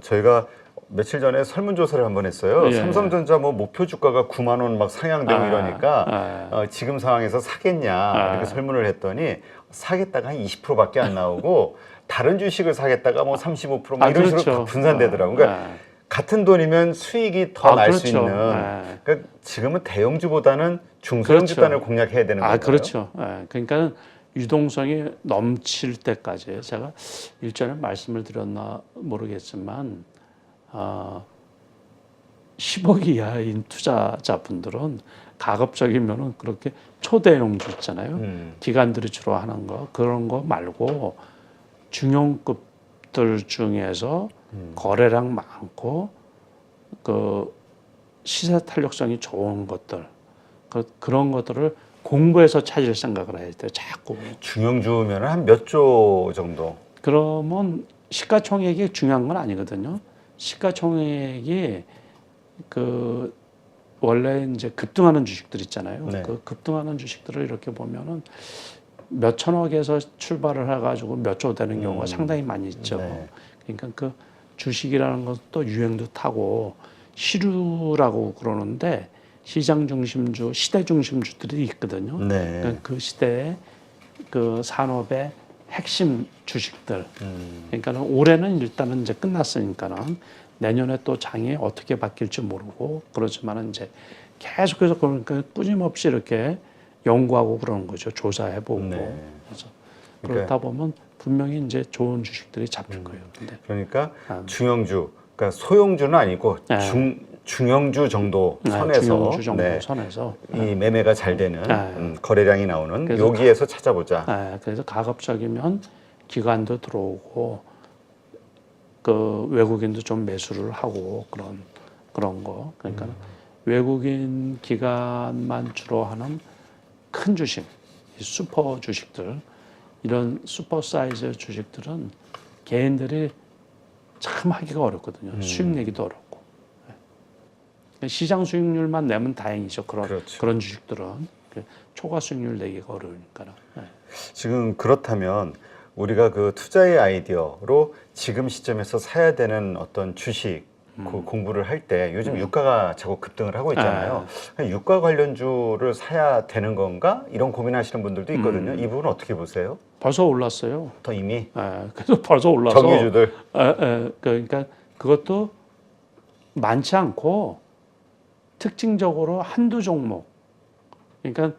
저희가 며칠 전에 설문조사를 한번 했어요. 예. 삼성전자 뭐 목표 주가가 9만 원 막 상향되고 이러니까 지금 상황에서 사겠냐 이렇게 설문을 했더니 사겠다가 한 20%밖에 안 나오고 다른 주식을 사겠다가 뭐 35% 막 이런 식으로 다 분산되더라고요. 그러니까 같은 돈이면 수익이 더 날 수 그렇죠. 있는. 그러니까 지금은 대형주보다는 중소형 집단을 공략해야 되는 거예요. 그렇죠. 그러니까 유동성이 넘칠 때까지 제가 일전에 말씀을 드렸나 모르겠지만 10억 이하인 투자자분들은 가급적이면은 그렇게 초대형주 있잖아요. 기관들이 주로 하는 거 그런 거 말고 중형급들 중에서 거래량 많고 그 시세 탄력성이 좋은 것들 그런 것들을 공부해서 찾을 생각을 해야 돼요. 자꾸. 중형주면 한 몇 조 정도? 그러면 시가총액이 중요한 건 아니거든요. 시가총액이 그 원래 이제 급등하는 주식들 있잖아요. 네. 그 급등하는 주식들을 이렇게 보면은 몇 천억에서 출발을 해가지고 몇 조 되는 경우가 상당히 많이 있죠. 네. 그러니까 그 주식이라는 것도 유행도 타고 시류라고 그러는데 시장 중심주, 시대 중심주들이 있거든요. 네. 그러니까 그 시대의 그 산업의 핵심 주식들. 그러니까는 올해는 일단은 이제 끝났으니까는 내년에 또 장이 어떻게 바뀔지 모르고 그렇지만은 이제 계속해서 그러니까 끊임없이 이렇게 연구하고 그러는 거죠. 조사해보고. 네. 그래서 그렇다 보면 분명히 이제 좋은 주식들이 잡힐 거예요. 근데 그러니까 중형주, 그러니까 소형주는 아니고 네. 중형주 정도 선에서, 중형주 정도 선에서 이 매매가 잘 되는 네. 거래량이 나오는 그래서 여기에서 찾아보자. 그래서 가급적이면 기관도 들어오고 그 외국인도 좀 매수를 하고 그런 거. 그러니까 외국인 기관만 주로 하는 큰 주식, 슈퍼 주식들, 이런 슈퍼 사이즈 주식들은 개인들이 참 하기가 어렵거든요. 수익 내기도 어렵고. 시장 수익률만 내면 다행이죠. 그렇죠. 그런 주식들은 초과 수익률 내기가 어려우니까. 지금 그렇다면 우리가 그 투자의 아이디어로 지금 시점에서 사야 되는 어떤 주식 그 공부를 할 때 요즘 유가가 자꾸 급등을 하고 있잖아요. 유가 관련주를 사야 되는 건가? 이런 고민하시는 분들도 있거든요. 이 부분은 어떻게 보세요? 벌써 올랐어요. 더 이미 그래서 벌써 올라서 정유주들. 그러니까 그것도 많지 않고 특징적으로 한두 종목. 그러니까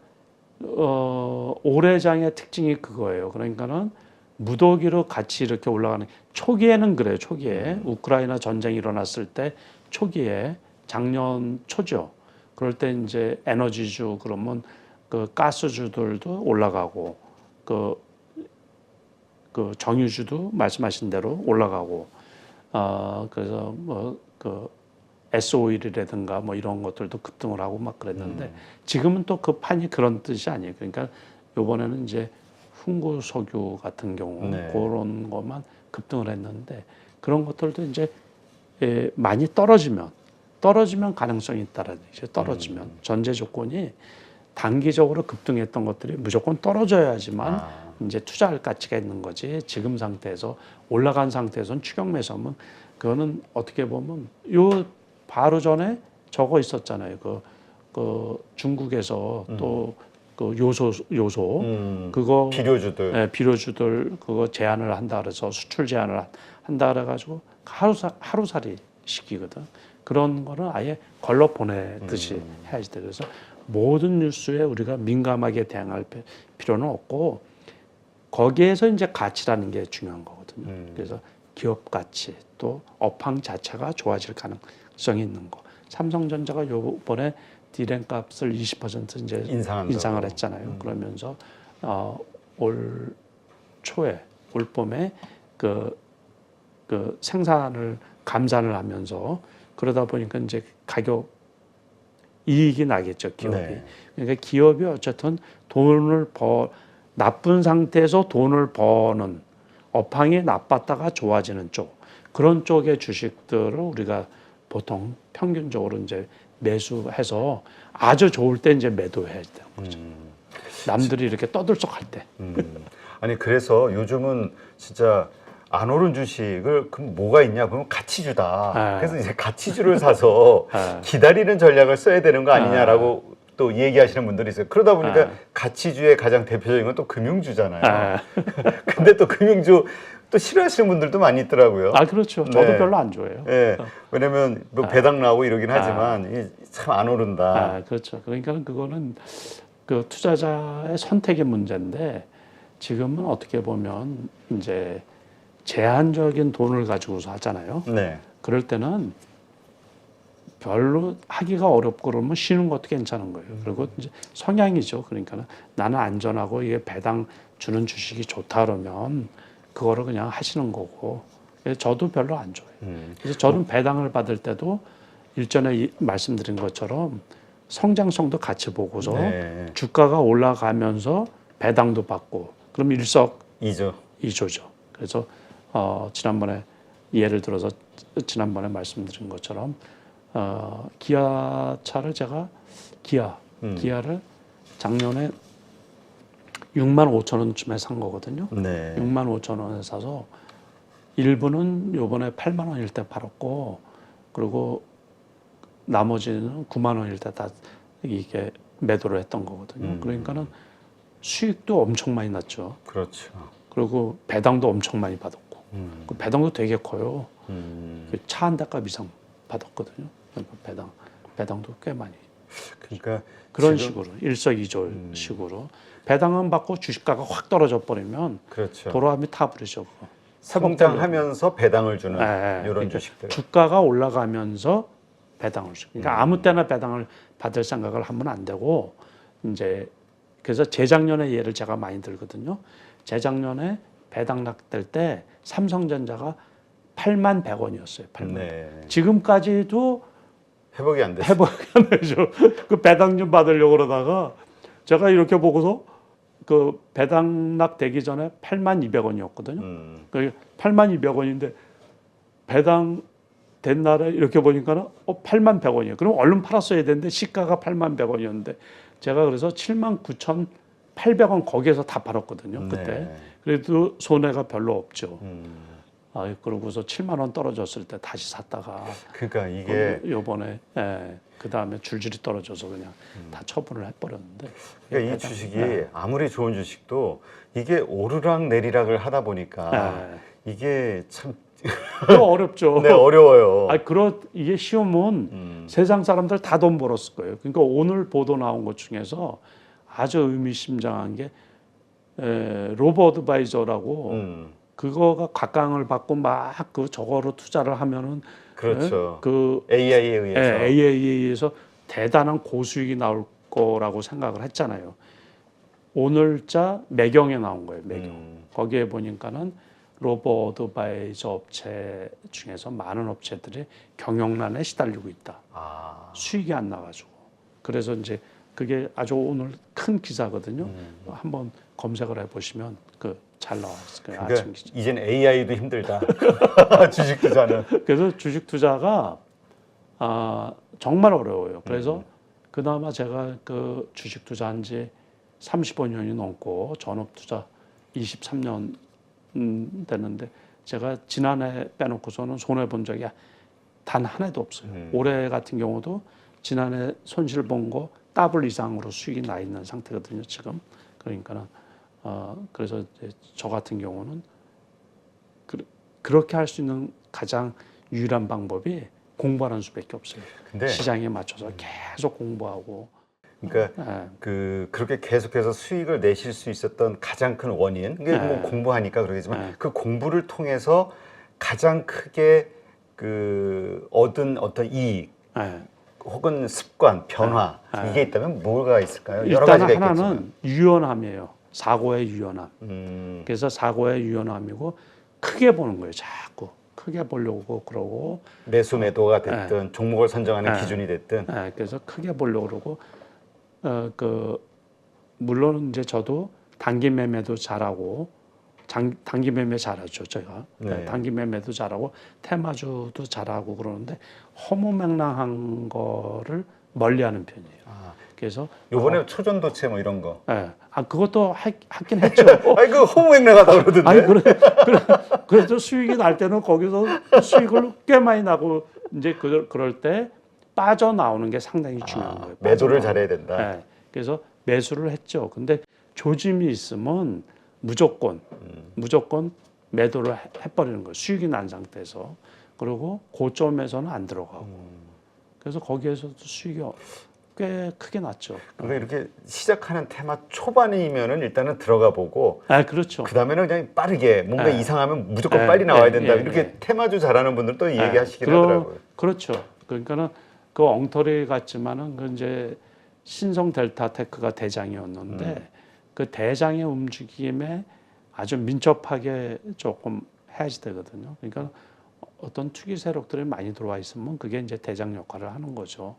올해장의 특징이 그거예요. 그러니까는 무더기로 같이 이렇게 올라가는 초기에는 그래요. 초기에 우크라이나 전쟁이 일어났을 때 초기에 작년 초죠. 그럴 때 이제 에너지주 그러면 그 가스주들도 올라가고 그 정유주도 말씀하신 대로 올라가고 그래서 뭐 그 S-오일이라든가 뭐 이런 것들도 급등을 하고 막 그랬는데 지금은 또 그 판이 그런 뜻이 아니에요. 그러니까 요번에는 이제 흥구석유 같은 경우 네. 그런 것만 급등을 했는데 그런 것들도 이제 많이 떨어지면 가능성이 있다라는 얘기죠. 떨어지면 전제 조건이 단기적으로 급등했던 것들이 무조건 떨어져야지만 이제 투자할 가치가 있는 거지. 지금 상태에서 올라간 상태에서는 추격 매수하면 그거는 어떻게 보면 요 바로 전에 저거 있었잖아요. 그 중국에서 또 그 요소 그거 비료주들. 비료주들 그거 제한을 한다 그래서 수출 제한을 한다 그래 가지고 하루살이 시키거든. 그런 거는 아예 걸러 보내듯이 해야지 돼. 그래서 모든 뉴스에 우리가 민감하게 대응할 필요는 없고 거기에서 이제 가치라는 게 중요한 거거든요. 그래서 기업 가치 또 업황 자체가 좋아질 가능성이 있는 거. 삼성전자가 요번에 디램 값을 20% 이제 인상을 했잖아요. 그러면서 올 초에 올 봄에 그 생산을 감산을 하면서 그러다 보니까 이제 가격 이익이 나겠죠, 기업이. 네. 그러니까 기업이 어쨌든 돈을 나쁜 상태에서 돈을 버는 업황이 나빴다가 좋아지는 쪽 그런 쪽의 주식들을 우리가 보통 평균적으로 이제 매수해서 아주 좋을 때 이제 매도해야 되는 거죠. 남들이 이렇게 떠들썩할 때. 아니 그래서 요즘은 진짜 안 오른 주식을 그럼 뭐가 있냐? 그러면 가치주다. 그래서 이제 가치주를 사서 기다리는 전략을 써야 되는 거 아니냐라고 또 얘기하시는 분들이 있어요. 그러다 보니까 가치주의 가장 대표적인 건 또 금융주잖아요. 근데 또 금융주 또 싫어하시는 분들도 많이 있더라고요. 그렇죠. 저도 네. 별로 안 좋아해요. 네. 왜냐면 뭐 배당 나오고 이러긴 하지만 참 안 오른다. 그렇죠. 그러니까 그거는 그 투자자의 선택의 문제인데 지금은 어떻게 보면 이제 제한적인 돈을 가지고서 하잖아요. 네. 그럴 때는 별로 하기가 어렵고 그러면 쉬는 것도 괜찮은 거예요. 그리고 이제 성향이죠. 그러니까 나는 안전하고 이게 배당 주는 주식이 좋다 그러면 그거를 그냥 하시는 거고. 그래서 저도 별로 안 좋아해요. 그래서 저는 배당을 받을 때도 일전에 말씀드린 것처럼 성장성도 같이 보고서 네. 주가가 올라가면서 배당도 받고 그럼 일석이조죠. 그래서 지난번에 예를 들어서 지난번에 말씀드린 것처럼 기아차를 제가 기아를 작년에 6만 5천 원쯤에 산 거거든요. 네. 6만 5천 원에 사서 일부는 요번에 8만 원일 때 팔았고 그리고 나머지는 9만 원일 때 다 이게 매도를 했던 거거든요. 그러니까는 수익도 엄청 많이 났죠. 그렇죠. 그리고 배당도 엄청 많이 받았고 그 배당도 되게 커요. 차 한 대 값 이상 받았거든요. 그러니까 배당도 꽤 많이. 그러니까 그런 지금, 식으로 일석이조 식으로 배당은 받고 주식가가 확 떨어져 버리면 그렇죠. 도로함이 타버리죠. 그거. 성장하면서 배당을 주는 네, 이런 그러니까 주식들. 주가가 올라가면서 배당을 주. 그러니까 아무 때나 배당을 받을 생각을 하면 안 되고 이제 그래서 재작년에 예를 제가 많이 들거든요. 재작년에 배당 낙될 때 삼성전자가 8만 100원이었어요. 8만. 네. 지금까지도 회복이 안 됐어요. 회복이 안 되죠. 그 배당 좀 받으려고 그러다가 제가 이렇게 보고서 그 배당락 되기 전에 8만 200원이었거든요. 그 8만 200원인데 배당 된 날에 이렇게 보니까는 8만 100원이에요. 그럼 얼른 팔았어야 되는데 시가가 8만 100원이었는데 제가 그래서 7만 9,800원 거기에서 다 팔았거든요. 그때. 네. 그래도 손해가 별로 없죠. 그러고서 7만 원 떨어졌을 때 다시 샀다가 그러니까 이게 요번에 그 다음에 줄줄이 떨어져서 그냥 다 처분을 해버렸는데. 그러니까 이 주식이 아무리 좋은 주식도 이게 오르락 내리락을 하다 보니까 이게 참 또 어렵죠. 네, 어려워요. 이게 쉬우면 세상 사람들 다 돈 벌었을 거예요. 그러니까 오늘 보도 나온 것 중에서 아주 의미심장한 게 로보 어드바이저라고 그거가 각광을 받고 막 그 저거로 투자를 하면은 그렇죠. 그 AI에 의해서 AI에서 대단한 고수익이 나올 거라고 생각을 했잖아요. 오늘자 매경에 나온 거예요. 매경. 거기에 보니까는 로보 어드바이저 업체 중에서 많은 업체들이 경영난에 시달리고 있다. 수익이 안 나가지고. 그래서 이제 그게 아주 오늘 큰 기사거든요. 한번 검색을 해보시면 잘 나왔어요. 그러니까 아침 기사. 이젠 AI도 힘들다. 주식 투자는. 그래서 주식 투자가 정말 어려워요. 그래서 그나마 제가 그 주식 투자한 지 35년이 넘고 전업 투자 23년 됐는데 제가 지난해 빼놓고서는 손해 본 적이 단 한 해도 없어요. 올해 같은 경우도 지난해 손실 본 거 더블 이상으로 수익이 나 있는 상태거든요. 지금 그러니까는 그래서 이제 저 같은 경우는 그렇게 할 수 있는 가장 유일한 방법이 공부하는 수밖에 없어요. 근데 시장에 맞춰서 계속 공부하고. 그러니까 그렇게 계속해서 수익을 내실 수 있었던 가장 큰 원인, 이게 뭐 공부하니까 그러겠지만 그 공부를 통해서 가장 크게 얻은 어떤 이익 혹은 습관, 변화 이게 있다면 뭐가 있을까요? 여러 가지가 일단 있겠지만. 하나는 유연함이에요. 사고의 유연함. 그래서 사고의 유연함이고 크게 보는 거예요. 자꾸 크게 보려고 그러고 매수 매도가 됐든 종목을 선정하는 기준이 됐든. 그래서 크게 보려고 그러고 물론 이제 저도 단기 매매도 잘하고 단기 매매 잘하죠. 제가 단기 매매도 잘하고 테마주도 잘하고 그러는데 허무맹랑한 거를 멀리하는 편이에요. 그래서 요번에 초전도체 뭐 이런 거. 그것도 하긴 했죠. 아니 그 허무맹랑하다 그러던데. 아니 그래도 수익이 날 때는 거기서 수익을 꽤 많이 나고 이제 그럴 때 빠져나오는 게 상당히 중요한 거예요. 매도를 잘해야 된다. 그래서 매수를 했죠. 근데 조짐이 있으면 무조건 매도를 해버리는 거예요. 수익이 난 상태에서. 그리고 고점에서는 안 들어가고. 그래서 거기에서도 수익이 꽤 크게 났죠. 그러니까 이렇게 시작하는 테마 초반이면은 일단은 들어가 보고 그렇죠. 그 다음에는 그냥 빠르게 뭔가 이상하면 무조건 예, 빨리 나와야 예, 된다. 예, 이렇게 예. 테마주 잘하는 분들 또 얘기하시긴 하더라고요. 그렇죠. 그러니까는 그 엉터리 같지만은 그 이제 신성 델타 테크가 대장이었는데 그 대장의 움직임에 아주 민첩하게 조금 해야지 되거든요. 그러니까 어떤 투기 세력들이 많이 들어와 있으면 그게 이제 대장 역할을 하는 거죠.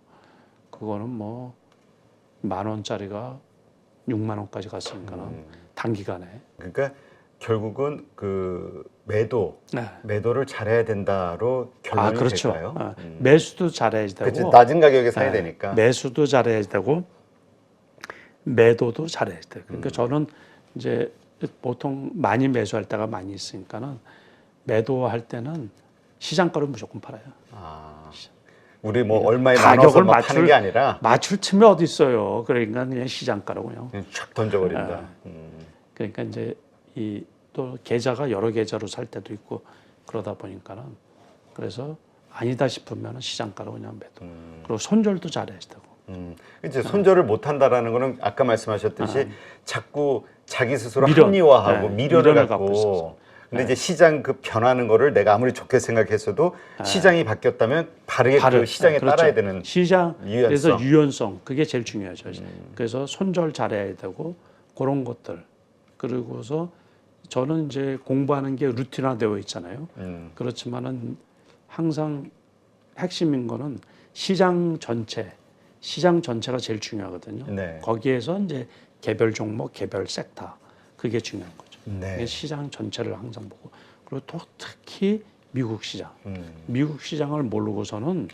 그거는 뭐 10,000원짜리가 6만 원까지 갔으니까는 단기간에. 그러니까 결국은 그 네. 매도를 잘해야 된다로 결론이 그렇죠. 될까요? 매수도 잘해야 되고. 그치, 낮은 가격에 사야 되니까. 매수도 잘해야 되고 매도도 잘해야 돼요. 그러니까 저는 이제 보통 많이 매수할 때가 많이 있으니까는 매도할 때는 시장가로 무조건 팔아요. 우리 뭐 얼마에 나눠서 막 파는 게 아니라 맞출 틈이 어디 있어요. 그러니까 그냥 시장가로 그냥 쫙 던져버린다. 그러니까 이제 이 또 계좌가 여러 계좌로 살 때도 있고 그러다 보니까는 그래서 아니다 싶으면 시장가로 그냥 매도. 그리고 손절도 잘해야지 되고. 이제 손절을 못 한다라는 거는 아까 말씀하셨듯이 자꾸 자기 스스로 미련. 합리화하고 미련을 미련을 갖고. 갖고 있어서. 근데 이제 시장 그 변하는 거를 내가 아무리 좋게 생각했어도 시장이 바뀌었다면 바르게 그 시장에 그렇죠. 따라야 되는 시장 유연성. 그래서 유연성 그게 제일 중요하죠. 그래서 손절 잘해야 되고 그런 것들 그리고서 저는 이제 공부하는 게 루틴화되어 있잖아요. 그렇지만은 항상 핵심인 거는 시장 전체가 제일 중요하거든요. 네. 거기에서 이제 개별 종목, 개별 섹터 그게 중요한 거죠. 네. 시장 전체를 항상 보고 그리고 또 특히 미국 시장, 미국 시장을 모르고서는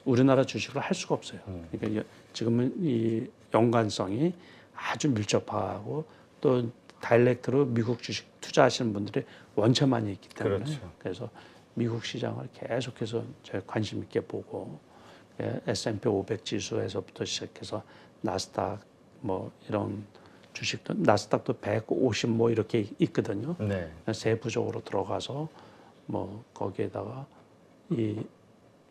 우리나라 주식을 할 수가 없어요. 그러니까 지금은 이 연관성이 아주 밀접하고 또 다이렉트로 미국 주식 투자하시는 분들이 원체 많이 있기 때문에 그렇죠. 그래서 미국 시장을 계속해서 제가 관심 있게 보고 S&P 500 지수에서부터 시작해서 나스닥 뭐 이런 주식도 나스닥도 150 뭐 이렇게 있거든요. 네. 세부적으로 들어가서 뭐 거기에다가 이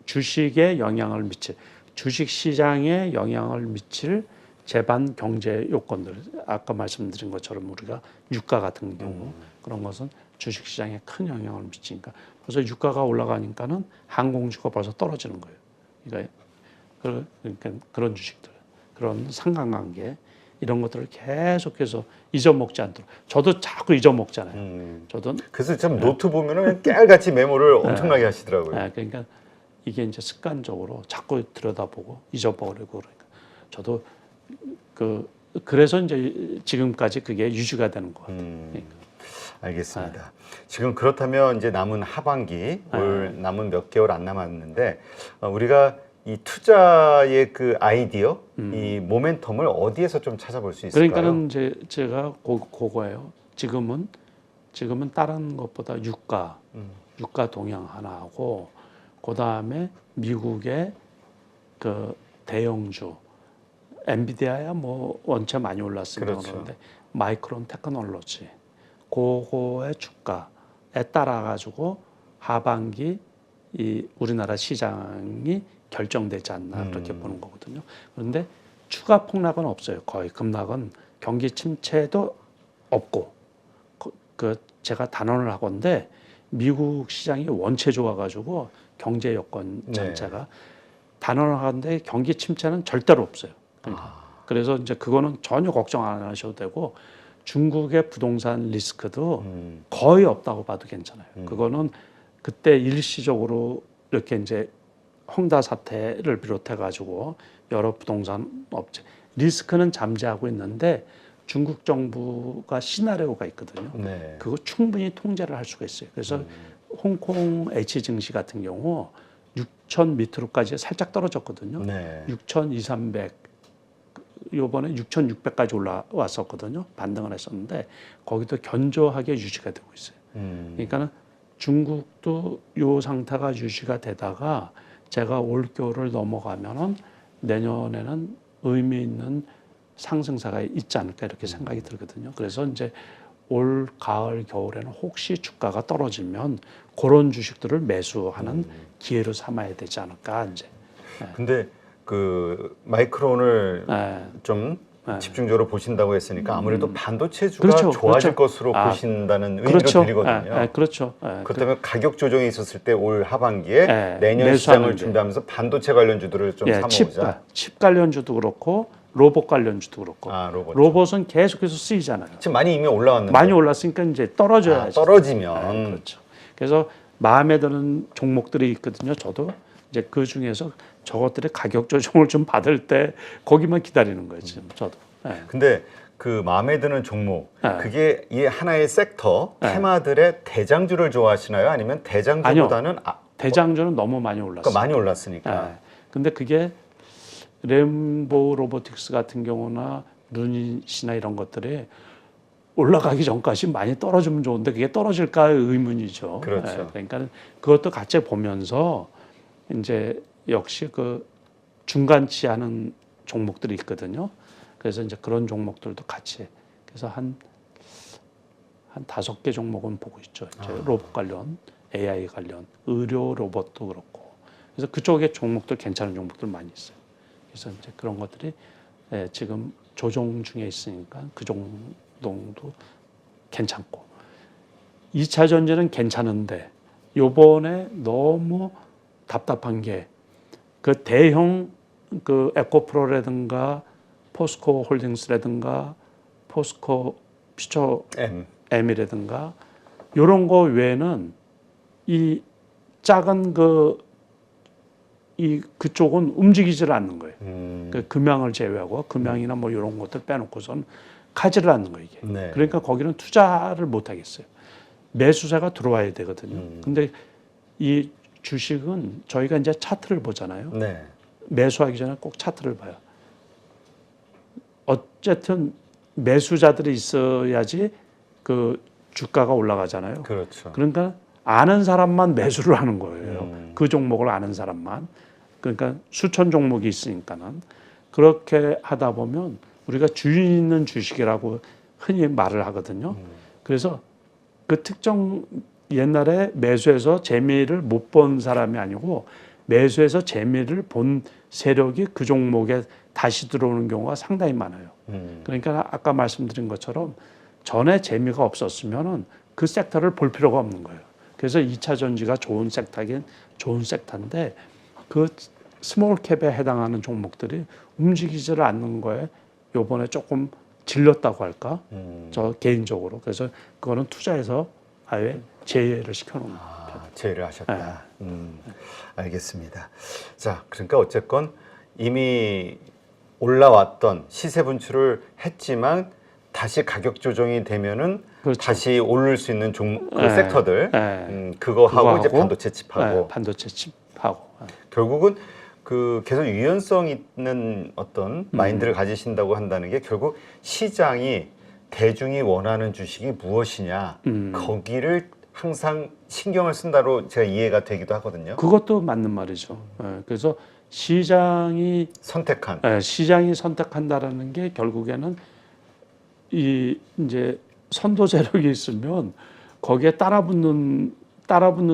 주식에 영향을 미칠 주식 시장에 영향을 미칠 제반 경제 요건들 아까 말씀드린 것처럼 우리가 유가 같은 경우 그런 것은 주식 시장에 큰 영향을 미치니까 그래서 유가가 올라가니까는 항공주가 벌써 떨어지는 거예요. 그러니까 그런 주식들 그런 상관관계 이런 것들을 계속해서 잊어먹지 않도록 저도 자꾸 잊어먹잖아요. 저도 그래서 참 노트 보면은 깨알같이 메모를 엄청나게 하시더라고요. 그러니까 이게 이제 습관적으로 자꾸 들여다보고 잊어버리고 그러니까 저도 그래서 이제 지금까지 그게 유지가 되는 것 같아요. 그러니까. 알겠습니다. 지금 그렇다면 이제 남은 하반기 올 남은 몇 개월 안 남았는데 우리가 이 투자의 그 아이디어, 이 모멘텀을 어디에서 좀 찾아볼 수 있을까요? 그러니까는 이제 제가 그거예요. 지금은 다른 것보다 유가 동향 하나 하고 그 다음에 미국의 그 대형주 엔비디아야 뭐 원체 많이 올랐으니까 그렇죠. 그러는데 마이크론 테크놀로지 그거의 주가에 따라 가지고 하반기 이 우리나라 시장이 결정되지 않나 그렇게 보는 거거든요. 그런데 추가 폭락은 없어요. 거의 급락은 경기 침체도 없고 그 제가 단언을 하건데 미국 시장이 원체 좋아가지고 경제 여건 자체가 단언을 하건데 경기 침체는 절대로 없어요. 그래서 이제 그거는 전혀 걱정 안 하셔도 되고 중국의 부동산 리스크도 거의 없다고 봐도 괜찮아요. 그거는 그때 일시적으로 이렇게 이제 헝다 사태를 비롯해 가지고 여러 부동산 업체 리스크는 잠재하고 있는데 중국 정부가 시나리오가 있거든요. 네. 그거 충분히 통제를 할 수가 있어요. 그래서 홍콩 H 증시 같은 경우 6,000 밑으로까지 살짝 떨어졌거든요. 네. 6,200, 300 요번에 6,600까지 올라왔었거든요. 반등을 했었는데 거기도 견조하게 유지가 되고 있어요. 그러니까는 중국도 요 상태가 유지가 되다가 제가 올 겨울을 넘어가면은 내년에는 의미 있는 상승세가 있지 않을까 이렇게 생각이 들거든요. 그래서 이제 올 가을 겨울에는 혹시 주가가 떨어지면 그런 주식들을 매수하는 기회로 삼아야 되지 않을까 이제. 근데 그 마이크론을 네. 좀 네. 집중적으로 보신다고 했으니까 아무래도 반도체주가 그렇죠, 좋아질 그렇죠. 것으로 보신다는 의미로 그렇죠. 들리거든요. 그렇죠. 그렇다면 가격 조정이 있었을 때 올 하반기에 내년 매수하는 시장을 게. 준비하면서 반도체 관련주들을 좀 사모으자. 칩 관련주도 그렇고 로봇 관련주도 그렇고. 로봇은 계속해서 쓰이잖아요. 지금 많이 이미 올라왔는데. 많이 올랐으니까 이제 떨어져야지. 떨어지면. 그렇죠. 그래서 마음에 드는 종목들이 있거든요. 저도 이제 그 중에서 저것들의 가격 조정을 좀 받을 때 거기만 기다리는 거예요. 지금 저도. 근데 그 마음에 드는 종목, 그게 이 하나의 섹터 테마들의 대장주를 좋아하시나요? 아니면 대장주보다는 대장주는 너무 많이 올랐어요. 그러니까 많이 올랐으니까. 근데 그게 램보 로보틱스 같은 경우나 루닛이나 이런 것들이 올라가기 전까지 많이 떨어지면 좋은데 그게 떨어질까의 의문이죠. 그렇죠. 그러니까 그것도 같이 보면서 이제 역시 그 중간치 하는 종목들이 있거든요. 그래서 이제 그런 종목들도 같이 그래서 한 5개 종목은 보고 있죠. 이제 로봇 관련, AI 관련, 의료 로봇도 그렇고. 그래서 그쪽에 종목들 괜찮은 종목들 많이 있어요. 그래서 이제 그런 것들이 지금 조정 중에 있으니까 그 정도도 괜찮고. 2차 전지는 괜찮은데 요번에 너무 답답한 게 그 대형 그 에코프로라든가 포스코 홀딩스라든가 포스코 퓨처 M이라든가 이런 거 외에는 이 작은 그쪽은 움직이질 않는 거예요. 그 금양을 제외하고 금양이나 뭐 이런 것들 빼놓고선 가지를 않는 거예요. 이게. 그러니까 거기는 투자를 못 하겠어요. 매수세가 들어와야 되거든요. 근데 이 주식은 저희가 이제 차트를 보잖아요. 매수하기 전에 꼭 차트를 봐요. 어쨌든 매수자들이 있어야지 그 주가가 올라가잖아요. 그렇죠. 그러니까 아는 사람만 매수를 하는 거예요. 그 종목을 아는 사람만. 그러니까 수천 종목이 있으니까는 그렇게 하다 보면 우리가 주인 있는 주식이라고 흔히 말을 하거든요. 그래서 그 특정 옛날에 매수해서 재미를 못 본 사람이 아니고 매수해서 재미를 본 세력이 그 종목에 다시 들어오는 경우가 상당히 많아요. 그러니까 아까 말씀드린 것처럼 전에 재미가 없었으면은 그 섹터를 볼 필요가 없는 거예요. 그래서 2차 전지가 좋은 섹터긴 좋은 섹터인데 그 스몰 캡에 해당하는 종목들이 움직이지를 않는 거에 요번에 조금 질렸다고 할까? 저 개인적으로. 그래서 그거는 투자해서 아예 제외를 시켜놓는 거예요. 제외를 하셨다. 알겠습니다. 자, 그러니까 어쨌건 이미 올라왔던 시세 분출을 했지만 다시 가격 조정이 되면은 그렇죠. 다시 오를 수 있는 그 섹터들 그거 하고 이제 반도체 칩하고 반도체 칩하고 결국은 그 계속 유연성 있는 어떤 마인드를 가지신다고 한다는 게 결국 시장이 대중이 원하는 주식이 무엇이냐 거기를 항상 신경을 쓴다로 제가 이해가 되기도 하거든요. 그것도 맞는 말이죠. 그래서 시장이 선택한다라는 게 결국에는 이 이제 선도 세력이 있으면 거기에 따라붙는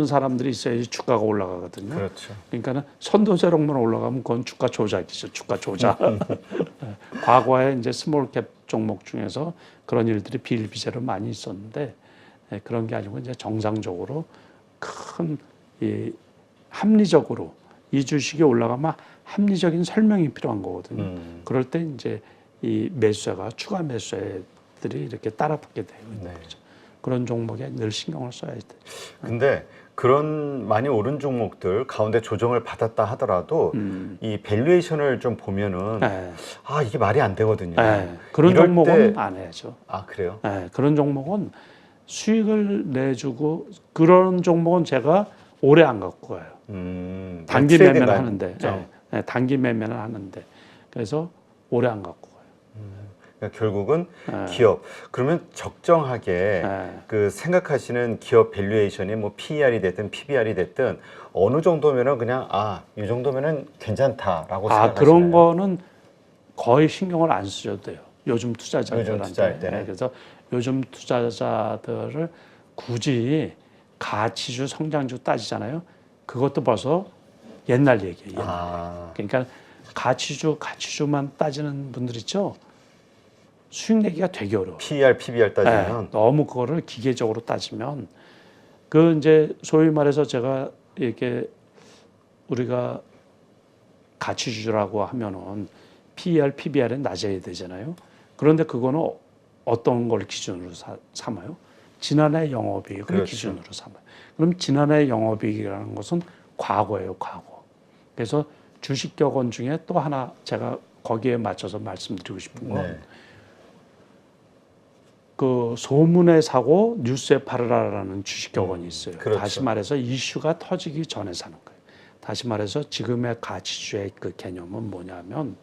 사람들이 있어야지 주가가 올라가거든요. 그렇죠. 그러니까는 선도 세력만 올라가면 그건 주가 조작이죠. 주가 조작. 과거에 이제 스몰캡 종목 중에서 그런 일들이 비일비재로 많이 있었는데 그런 게 아니고 이제 정상적으로 큰 합리적으로 이 주식이 올라가면 합리적인 설명이 필요한 거거든요. 그럴 때 이제 이 매수세가 추가 매수세들이 이렇게 따라붙게 되고 있는 거죠. 그런 종목에 늘 신경을 써야 돼. 근데 그런 많이 오른 종목들 가운데 조정을 받았다 하더라도 이 밸류에이션을 좀 보면은 이게 말이 안 되거든요. 그런 종목은 안 해야죠. 그래요? 그런 종목은 수익을 내주고 그런 종목은 제가 오래 안 갖고 가요. 단기 매매는 하는데 단기 매매는 하는데 그래서 오래 안 갖고 가요. 그러니까 결국은 기업 그러면 적정하게 그 생각하시는 기업 밸류에이션이 뭐 PER이 됐든 PBR이 됐든 어느 정도면은 그냥 이 정도면은 괜찮다라고 생각하시나요? 그런 거는 거의 신경을 안 쓰셔도 돼요. 요즘 투자자들한테. 요즘 투자할 때는. 그래서 요즘 투자자들을 굳이 가치주, 성장주 따지잖아요. 그것도 벌써 옛날 얘기예요. 아. 그러니까 가치주만 따지는 분들 있죠. 수익 내기가 되게 어려워. PER, PBR 따지면 너무 그거를 기계적으로 따지면 그 이제 소위 말해서 제가 이렇게 우리가 가치주라고 하면은 PER, PBR은 낮아야 되잖아요. 그런데 그거는 어떤 걸 기준으로 삼아요? 지난해 영업이익을 그렇죠. 기준으로 삼아요. 그럼 지난해 영업이익이라는 것은 과거예요, 과거. 그래서 주식 격언 중에 또 하나 제가 거기에 맞춰서 말씀드리고 싶은 건 네. 그 소문에 사고 뉴스에 팔으라라는 주식 격언이 있어요. 그렇죠. 다시 말해서 이슈가 터지기 전에 사는 거예요. 다시 말해서 지금의 가치주의 그 개념은 뭐냐면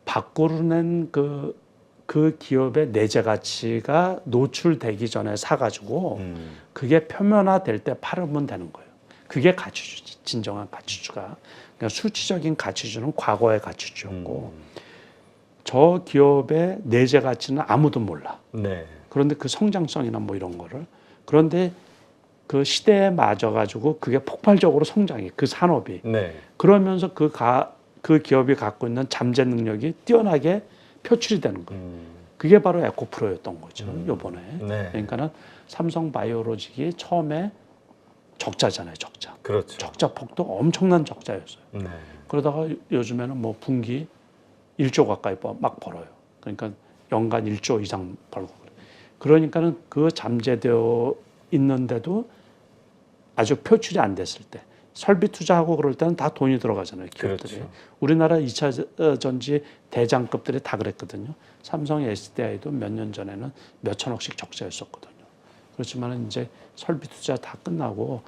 밖으로 낸 그 기업의 내재 가치가 노출되기 전에 사가지고 그게 표면화될 때 팔으면 되는 거예요. 그게 가치주지, 진정한 가치주가. 그러니까 수치적인 가치주는 과거의 가치주였고 저 기업의 내재 가치는 아무도 몰라. 네. 그런데 그 성장성이나 뭐 이런 거를 그런데 그 시대에 맞아가지고 그게 폭발적으로 성장해 그 산업이. 네. 그러면서 그 기업이 갖고 있는 잠재 능력이 뛰어나게 표출이 되는 거예요. 그게 바로 에코프로였던 거죠. 요번에. 네. 그러니까는 삼성 바이오로직이 처음에 적자잖아요, 적자. 그렇죠. 적자 폭도 엄청난 적자였어요. 네. 그러다가 요즘에는 뭐 분기 1조 가까이 막 벌어요. 그러니까 연간 1조 이상 벌고 그래요. 그러니까는 그 잠재되어 있는데도 아직 표출이 안 됐을 때 설비 투자하고 그럴 때는 다 돈이 들어가잖아요, 기업들이. 그렇죠. 우리나라 2차 전지 대장급들이 다 그랬거든요. 삼성 SDI도 몇 년 전에는 몇 천억씩 적자였었거든요. 그렇지만 이제 설비 투자 다 끝나고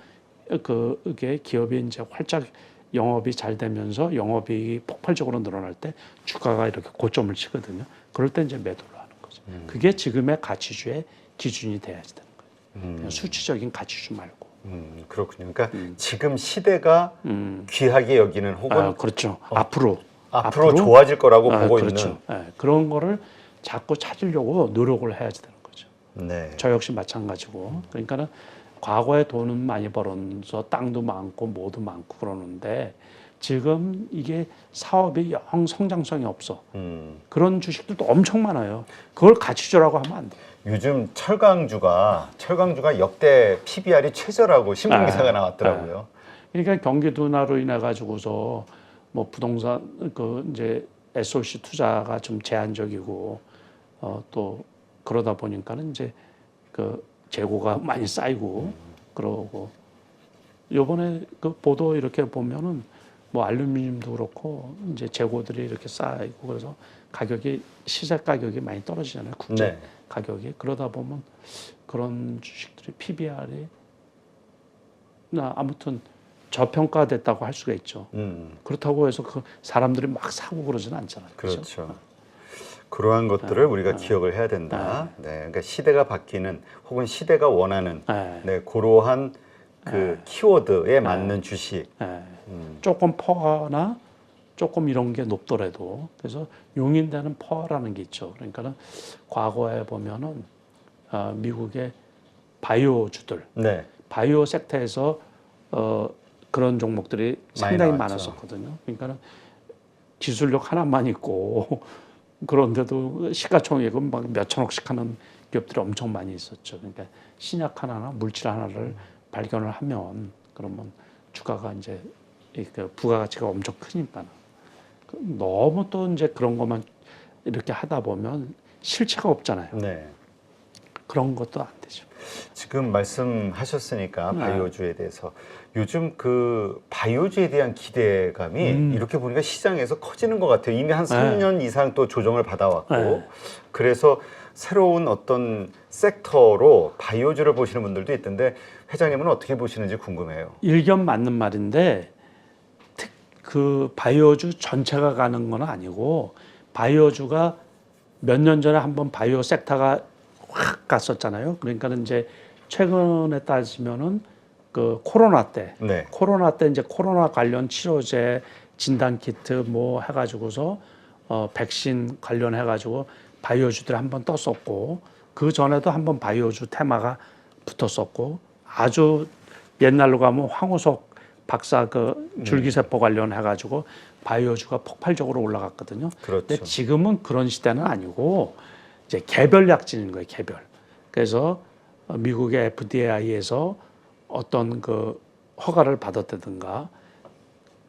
그게 기업이 이제 활짝 영업이 잘 되면서 영업이 폭발적으로 늘어날 때 주가가 이렇게 고점을 치거든요. 그럴 때 이제 매도를 하는 거죠. 그게 지금의 가치주의 기준이 돼야지 되는 거예요. 그냥 수치적인 가치주 말고. 그렇군요. 그러니까 지금 시대가 귀하게 여기는 혹은 그렇죠. 앞으로 좋아질 거라고 보고 그렇죠. 있는 그런 거를 자꾸 찾으려고 노력을 해야지 되는 거죠. 네. 저 역시 마찬가지고. 그러니까는 과거에 돈은 많이 벌어서 땅도 많고 뭐도 많고 그러는데 지금 이게 사업이 영 성장성이 없어. 그런 주식들도 엄청 많아요. 그걸 가치주라고 하면 안 돼. 요즘 철강주가 역대 PBR이 최저라고 신문 기사가 나왔더라고요. 그러니까 경기 둔화로 인해 가지고서 뭐 부동산 그 이제 SOC 투자가 좀 제한적이고 또 그러다 보니까는 이제 그 재고가 많이 쌓이고 그러고 요번에 그 보도 이렇게 보면은 뭐 알루미늄도 그렇고 이제 재고들이 이렇게 쌓이고 그래서 가격이 시세 가격이 많이 떨어지잖아요. 국제 네. 가격이. 그러다 보면 그런 주식들이 PBR이 아무튼 저평가됐다고 할 수가 있죠. 그렇다고 해서 그 사람들이 막 사고 그러지는 않잖아요. 그렇죠. 그러한 것들을 우리가 기억을 해야 된다. 네. 그러니까 시대가 바뀌는 혹은 시대가 원하는 그러한 그 키워드에 맞는 주식. 조금 퍼나 조금 이런 게 높더라도 그래서 용인되는 퍼라는 게 있죠. 그러니까는 과거에 보면은 미국의 바이오주들, 네. 바이오 섹터에서 그런 종목들이 상당히 나왔죠. 많았었거든요. 그러니까는 기술력 하나만 있고 그런데도 시가총액은 막 몇천억씩 하는 기업들이 엄청 많이 있었죠. 그러니까 신약 하나나 물질 하나를 발견을 하면 그러면 주가가 이제 그 부가가치가 엄청 크니까 너무 또 이제 그런 것만 이렇게 하다 보면 실체가 없잖아요. 네. 그런 것도 안 되죠. 지금 말씀하셨으니까 바이오주에 대해서 요즘 그 바이오주에 대한 기대감이 이렇게 보니까 시장에서 커지는 것 같아요. 이미 한 3년 이상 또 조정을 받아왔고 그래서 새로운 어떤 섹터로 바이오주를 보시는 분들도 있던데 회장님은 어떻게 보시는지 궁금해요. 일견 맞는 말인데 그 바이오주 전체가 가는 건 아니고 바이오주가 몇 년 전에 한번 바이오 섹터가 확 갔었잖아요. 그러니까는 이제 최근에 따지면은 그 코로나 때 이제 코로나 관련 치료제 진단 키트 뭐 해가지고서 백신 관련해가지고 바이오주들이 한번 떴었고 그 전에도 한번 바이오주 테마가 붙었었고 아주 옛날로 가면 황우석 박사 그 줄기세포 관련해가지고 바이오주가 폭발적으로 올라갔거든요. 그렇죠. 근데 지금은 그런 시대는 아니고 이제 개별 약진인 거예요, 개별. 그래서 미국의 FDA에서 어떤 그 허가를 받았다든가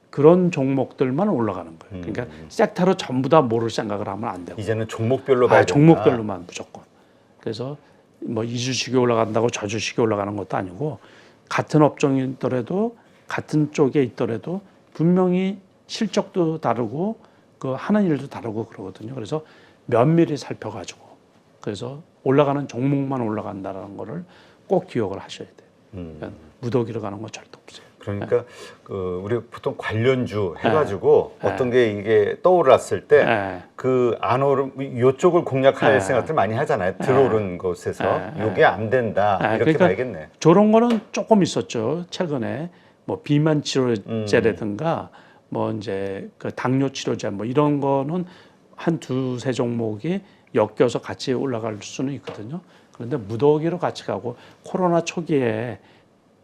그런 종목들만 올라가는 거예요. 그러니까 섹터로 전부 다 모를 생각을 하면 안 되고. 이제는 종목별로 봐야 된다. 종목별로만 무조건. 그래서 뭐 이 주식이 올라간다고 저 주식이 올라가는 것도 아니고 같은 업종이더라도 같은 쪽에 있더라도 분명히 실적도 다르고 그 하는 일도 다르고 그러거든요. 그래서 면밀히 살펴가지고 그래서 올라가는 종목만 올라간다는 거를 꼭 기억을 하셔야 돼요. 그러니까 무더기로 가는 건 절대 없어요. 그러니까 그 우리 보통 관련주 해가지고 어떤 게 이게 떠올랐을 때 그 안 오른 요쪽을 공략할 생각들 많이 하잖아요. 들어오른 곳에서 요게 안 된다 이렇게 그러니까 봐야겠네. 저런 거는 조금 있었죠. 최근에 뭐 비만 치료제라든가 뭐 이제 그 당뇨 치료제 뭐 이런 거는 한 두세 종목이 엮여서 같이 올라갈 수는 있거든요. 그런데 무더기로 같이 가고 코로나 초기에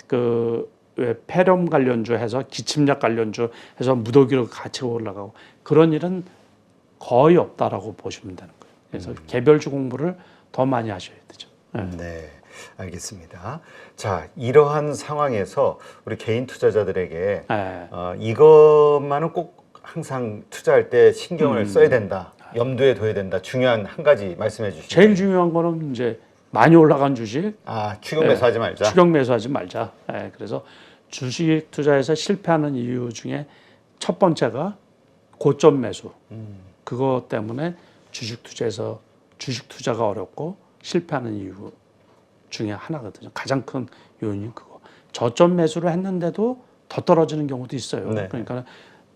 그 왜 폐렴 관련주 해서 기침약 관련주 해서 무더기로 같이 올라가고 그런 일은 거의 없다라고 보시면 되는 거예요. 그래서 개별주 공부를 더 많이 하셔야 되죠. 네, 알겠습니다. 자, 이러한 상황에서 우리 개인 투자자들에게 이것만은 꼭 항상 투자할 때 신경을 써야 된다, 염두에 둬야 된다. 중요한 한 가지 말씀해 주시죠. 제일 중요한 거는 이제 많이 올라간 주식 추격 매수하지 말자. 추격 매수하지 말자. 그래서 주식 투자에서 실패하는 이유 중에 첫 번째가 고점 매수. 그것 때문에 주식 투자가 어렵고 실패하는 이유 중에 하나거든요. 가장 큰 요인이 그거. 저점 매수를 했는데도 더 떨어지는 경우도 있어요. 네. 그러니까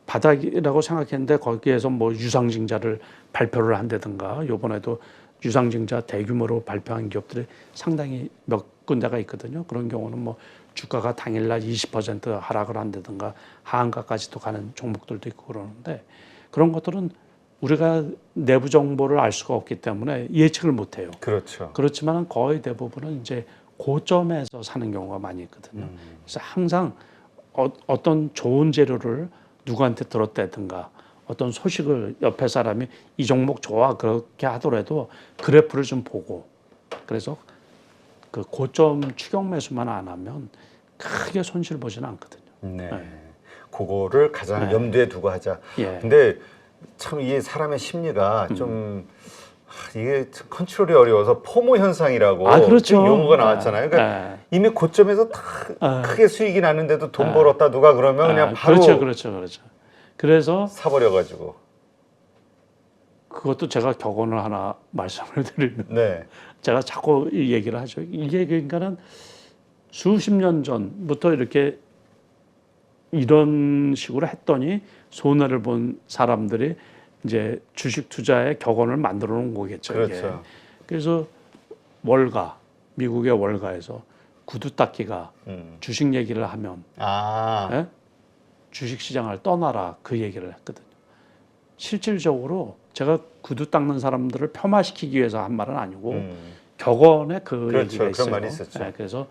바닥이라고 생각했는데 거기에서 뭐 유상증자를 발표를 한다든가 요번에도 유상증자 대규모로 발표한 기업들이 상당히 몇 군데가 있거든요. 그런 경우는 뭐 주가가 당일날 20% 하락을 한다든가 하한가까지도 가는 종목들도 있고 그러는데 그런 것들은 우리가 내부 정보를 알 수가 없기 때문에 예측을 못 해요. 그렇죠. 그렇지만 거의 대부분은 이제 고점에서 사는 경우가 많이 있거든요. 그래서 항상 어떤 좋은 재료를 누구한테 들었다든가 어떤 소식을 옆에 사람이 이 종목 좋아 그렇게 하더라도 그래프를 좀 보고 그래서 그 고점 추격 매수만 안 하면 크게 손실 보지는 않거든요. 네. 그거를 가장 염두에 두고 하자. 예. 근데 참 이게 사람의 심리가 좀 이게 참 컨트롤이 어려워서 포모 현상이라고 그렇죠. 지금 용어가 나왔잖아요. 그러니까 이미 고점에서 다 크게 수익이 났는데도 돈 벌었다 누가 그러면 그냥 바로 그렇죠. 그래서 사버려가지고 그것도 제가 격언을 하나 말씀을 드리면 네. 제가 자꾸 이 얘기를 하죠. 이게 그러니까는 수십 년 전부터 이렇게 이런 식으로 했더니 손해를 본 사람들이 이제 주식 투자의 격언을 만들어 놓은 거겠죠. 그렇죠. 이게. 그래서 월가, 미국의 월가에서 구두 닦기가 주식 얘기를 하면 주식 시장을 떠나라 그 얘기를 했거든요. 실질적으로 제가 구두 닦는 사람들을 폄하시키기 위해서 한 말은 아니고 격언에 그 그렇죠. 얘기가 있어요. 그런 말이 있었죠. 그래서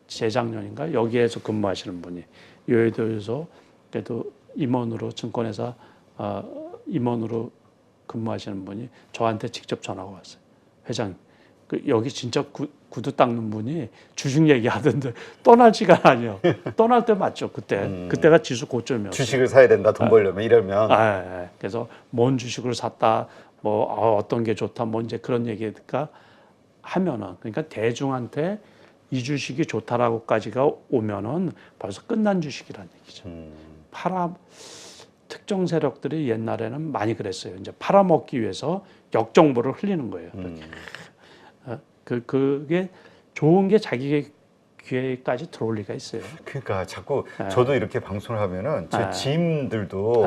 재작년인가 여기에서 근무하시는 분이 여의도에서 그래도 임원으로 증권회사 임원으로 근무하시는 분이 저한테 직접 전화가 왔어요. 회장, 여기 진짜 구두 닦는 분이 주식 얘기하던데 떠날지가 아니요. 떠날 때 맞죠. 그때가 지수 고점이었어요. 주식을 사야 된다 돈 벌려면 이러면 그래서 뭔 주식을 샀다 뭐 어떤 게 좋다 뭐 이제 그런 얘기가 하면은 그러니까 대중한테 이 주식이 좋다라고까지가 오면은 벌써 끝난 주식이라는 얘기죠. 특정 세력들이 옛날에는 많이 그랬어요. 이제 팔아먹기 위해서 역정보를 흘리는 거예요. 그게 좋은 게 자기 귀에까지 들어올 리가 있어요. 그러니까 자꾸 저도 이렇게 방송을 하면은 제 지인들도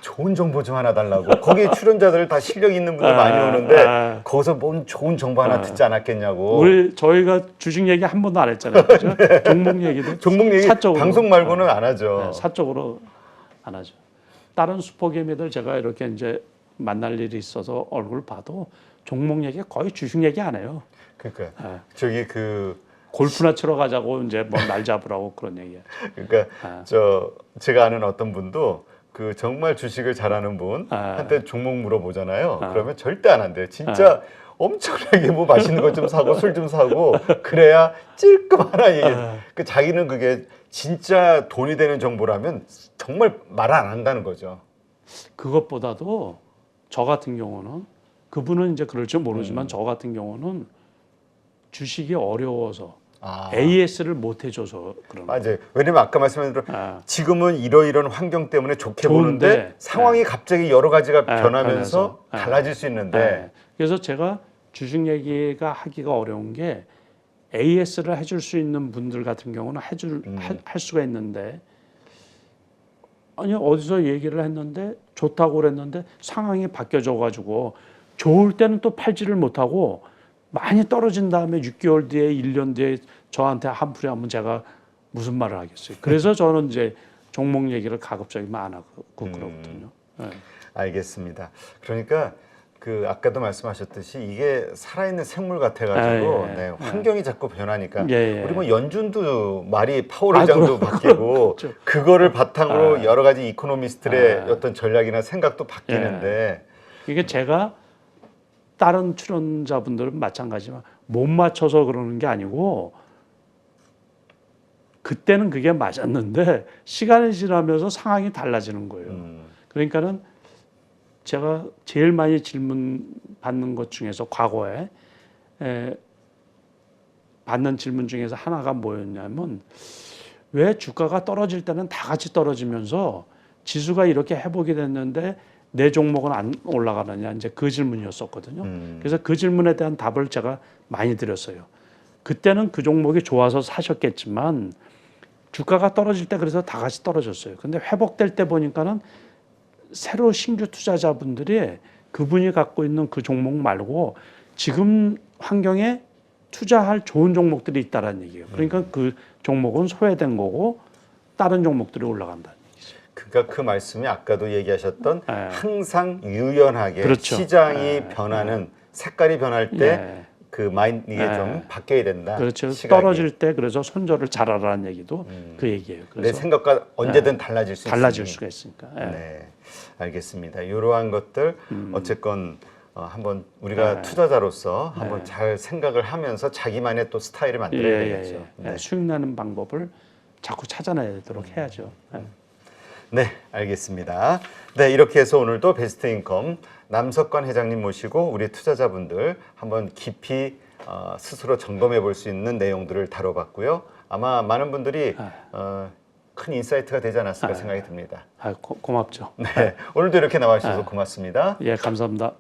좋은 정보 좀 하나 달라고 거기에 출연자들 다 실력 있는 분들 많이 오는데 거기서 뭔 좋은 정보 하나 듣지 않았겠냐고. 저희가 주식 얘기 한 번도 안 했잖아요. 그렇죠? 종목 얘기도 종목 얘기 사적으로, 방송 말고는 안 하죠. 사적으로 안 하죠. 다른 슈퍼개미들 제가 이렇게 이제 만날 일이 있어서 얼굴 봐도 종목 얘기 거의 주식 얘기 안 해요. 그러니까 저기 그 골프나 치러 가자고 이제 뭐 날 잡으라고 그런 얘기야. 그러니까 제가 아는 어떤 분도 그 정말 주식을 잘하는 분 한테 종목 물어보잖아요. 그러면 절대 안 한대요. 진짜 엄청나게 뭐 맛있는 거 좀 사고 술 좀 사고 그래야 찔끔 하나 얘기해. 그 자기는 그게 진짜 돈이 되는 정보라면 정말 말을 안 한다는 거죠. 그것보다도 저 같은 경우는 그분은 이제 그럴지 모르지만 저 같은 경우는 주식이 어려워서 AS를 못 해줘서 그런 거예요. 맞아요. 왜냐면 아까 말씀하신 대로 지금은 이러이러한 환경 때문에 좋게 보는데 상황이 갑자기 여러 가지가 변하면서 달라질 수 있는데 그래서 제가 주식 얘기가 하기가 어려운 게 AS를 해줄 수 있는 분들 같은 경우는 할 수가 있는데 아니 어디서 얘기를 했는데 좋다고 그랬는데 상황이 바뀌어져 가지고 좋을 때는 또 팔지를 못하고 많이 떨어진 다음에 6개월 뒤에 1년 뒤에 저한테 한풀이 하면 제가 무슨 말을 하겠어요. 그래서 저는 이제 종목 얘기를 가급적이면 안 하고 그러거든요. 네. 알겠습니다. 그러니까 그 아까도 말씀하셨듯이 이게 살아있는 생물 같아가지고 환경이 자꾸 변하니까 우리 뭐 연준도 말이 파월 의장도 바뀌고 그렇죠. 그거를 바탕으로 여러 가지 이코노미스트의 어떤 전략이나 생각도 바뀌는데 이게 제가 다른 출연자분들은 마찬가지지만 못 맞춰서 그러는 게 아니고 그때는 그게 맞았는데 시간이 지나면서 상황이 달라지는 거예요. 그러니까는 제가 제일 많이 질문 받는 것 중에서 과거에 받는 질문 중에서 하나가 뭐였냐면 왜 주가가 떨어질 때는 다 같이 떨어지면서 지수가 이렇게 회복이 됐는데 내 종목은 안 올라가느냐 이제 그 질문이었었거든요. 그래서 그 질문에 대한 답을 제가 많이 드렸어요. 그때는 그 종목이 좋아서 사셨겠지만 주가가 떨어질 때 그래서 다 같이 떨어졌어요. 근데 회복될 때 보니까는 새로 신규 투자자분들이 그분이 갖고 있는 그 종목 말고 지금 환경에 투자할 좋은 종목들이 있다라는 얘기예요. 그러니까 그 종목은 소외된 거고 다른 종목들이 올라간다. 그러니까 그 말씀이 아까도 얘기하셨던 항상 유연하게 그렇죠. 시장이 변하는 색깔이 변할 때 그 마인드 이게 좀 바뀌어야 된다. 그렇죠. 시각이. 떨어질 때 그래서 손절을 잘하라는 얘기도 그 얘기예요. 내 생각과 언제든 달라질 수가 있으니까. 네, 알겠습니다. 이러한 것들 어쨌건 한번 우리가 투자자로서 한번 잘 생각을 하면서 자기만의 또 스타일을 만들어야 되겠죠. 수익 나는 방법을 자꾸 찾아내도록 해야죠. 네, 알겠습니다. 네, 이렇게 해서 오늘도 베스트 인컴 남석관 회장님 모시고 우리 투자자분들 한번 깊이 스스로 점검해 볼 수 있는 내용들을 다뤄봤고요. 아마 많은 분들이 큰 인사이트가 되지 않았을까 생각이 듭니다. 고맙죠. 네, 오늘도 이렇게 나와주셔서 고맙습니다. 예, 감사합니다.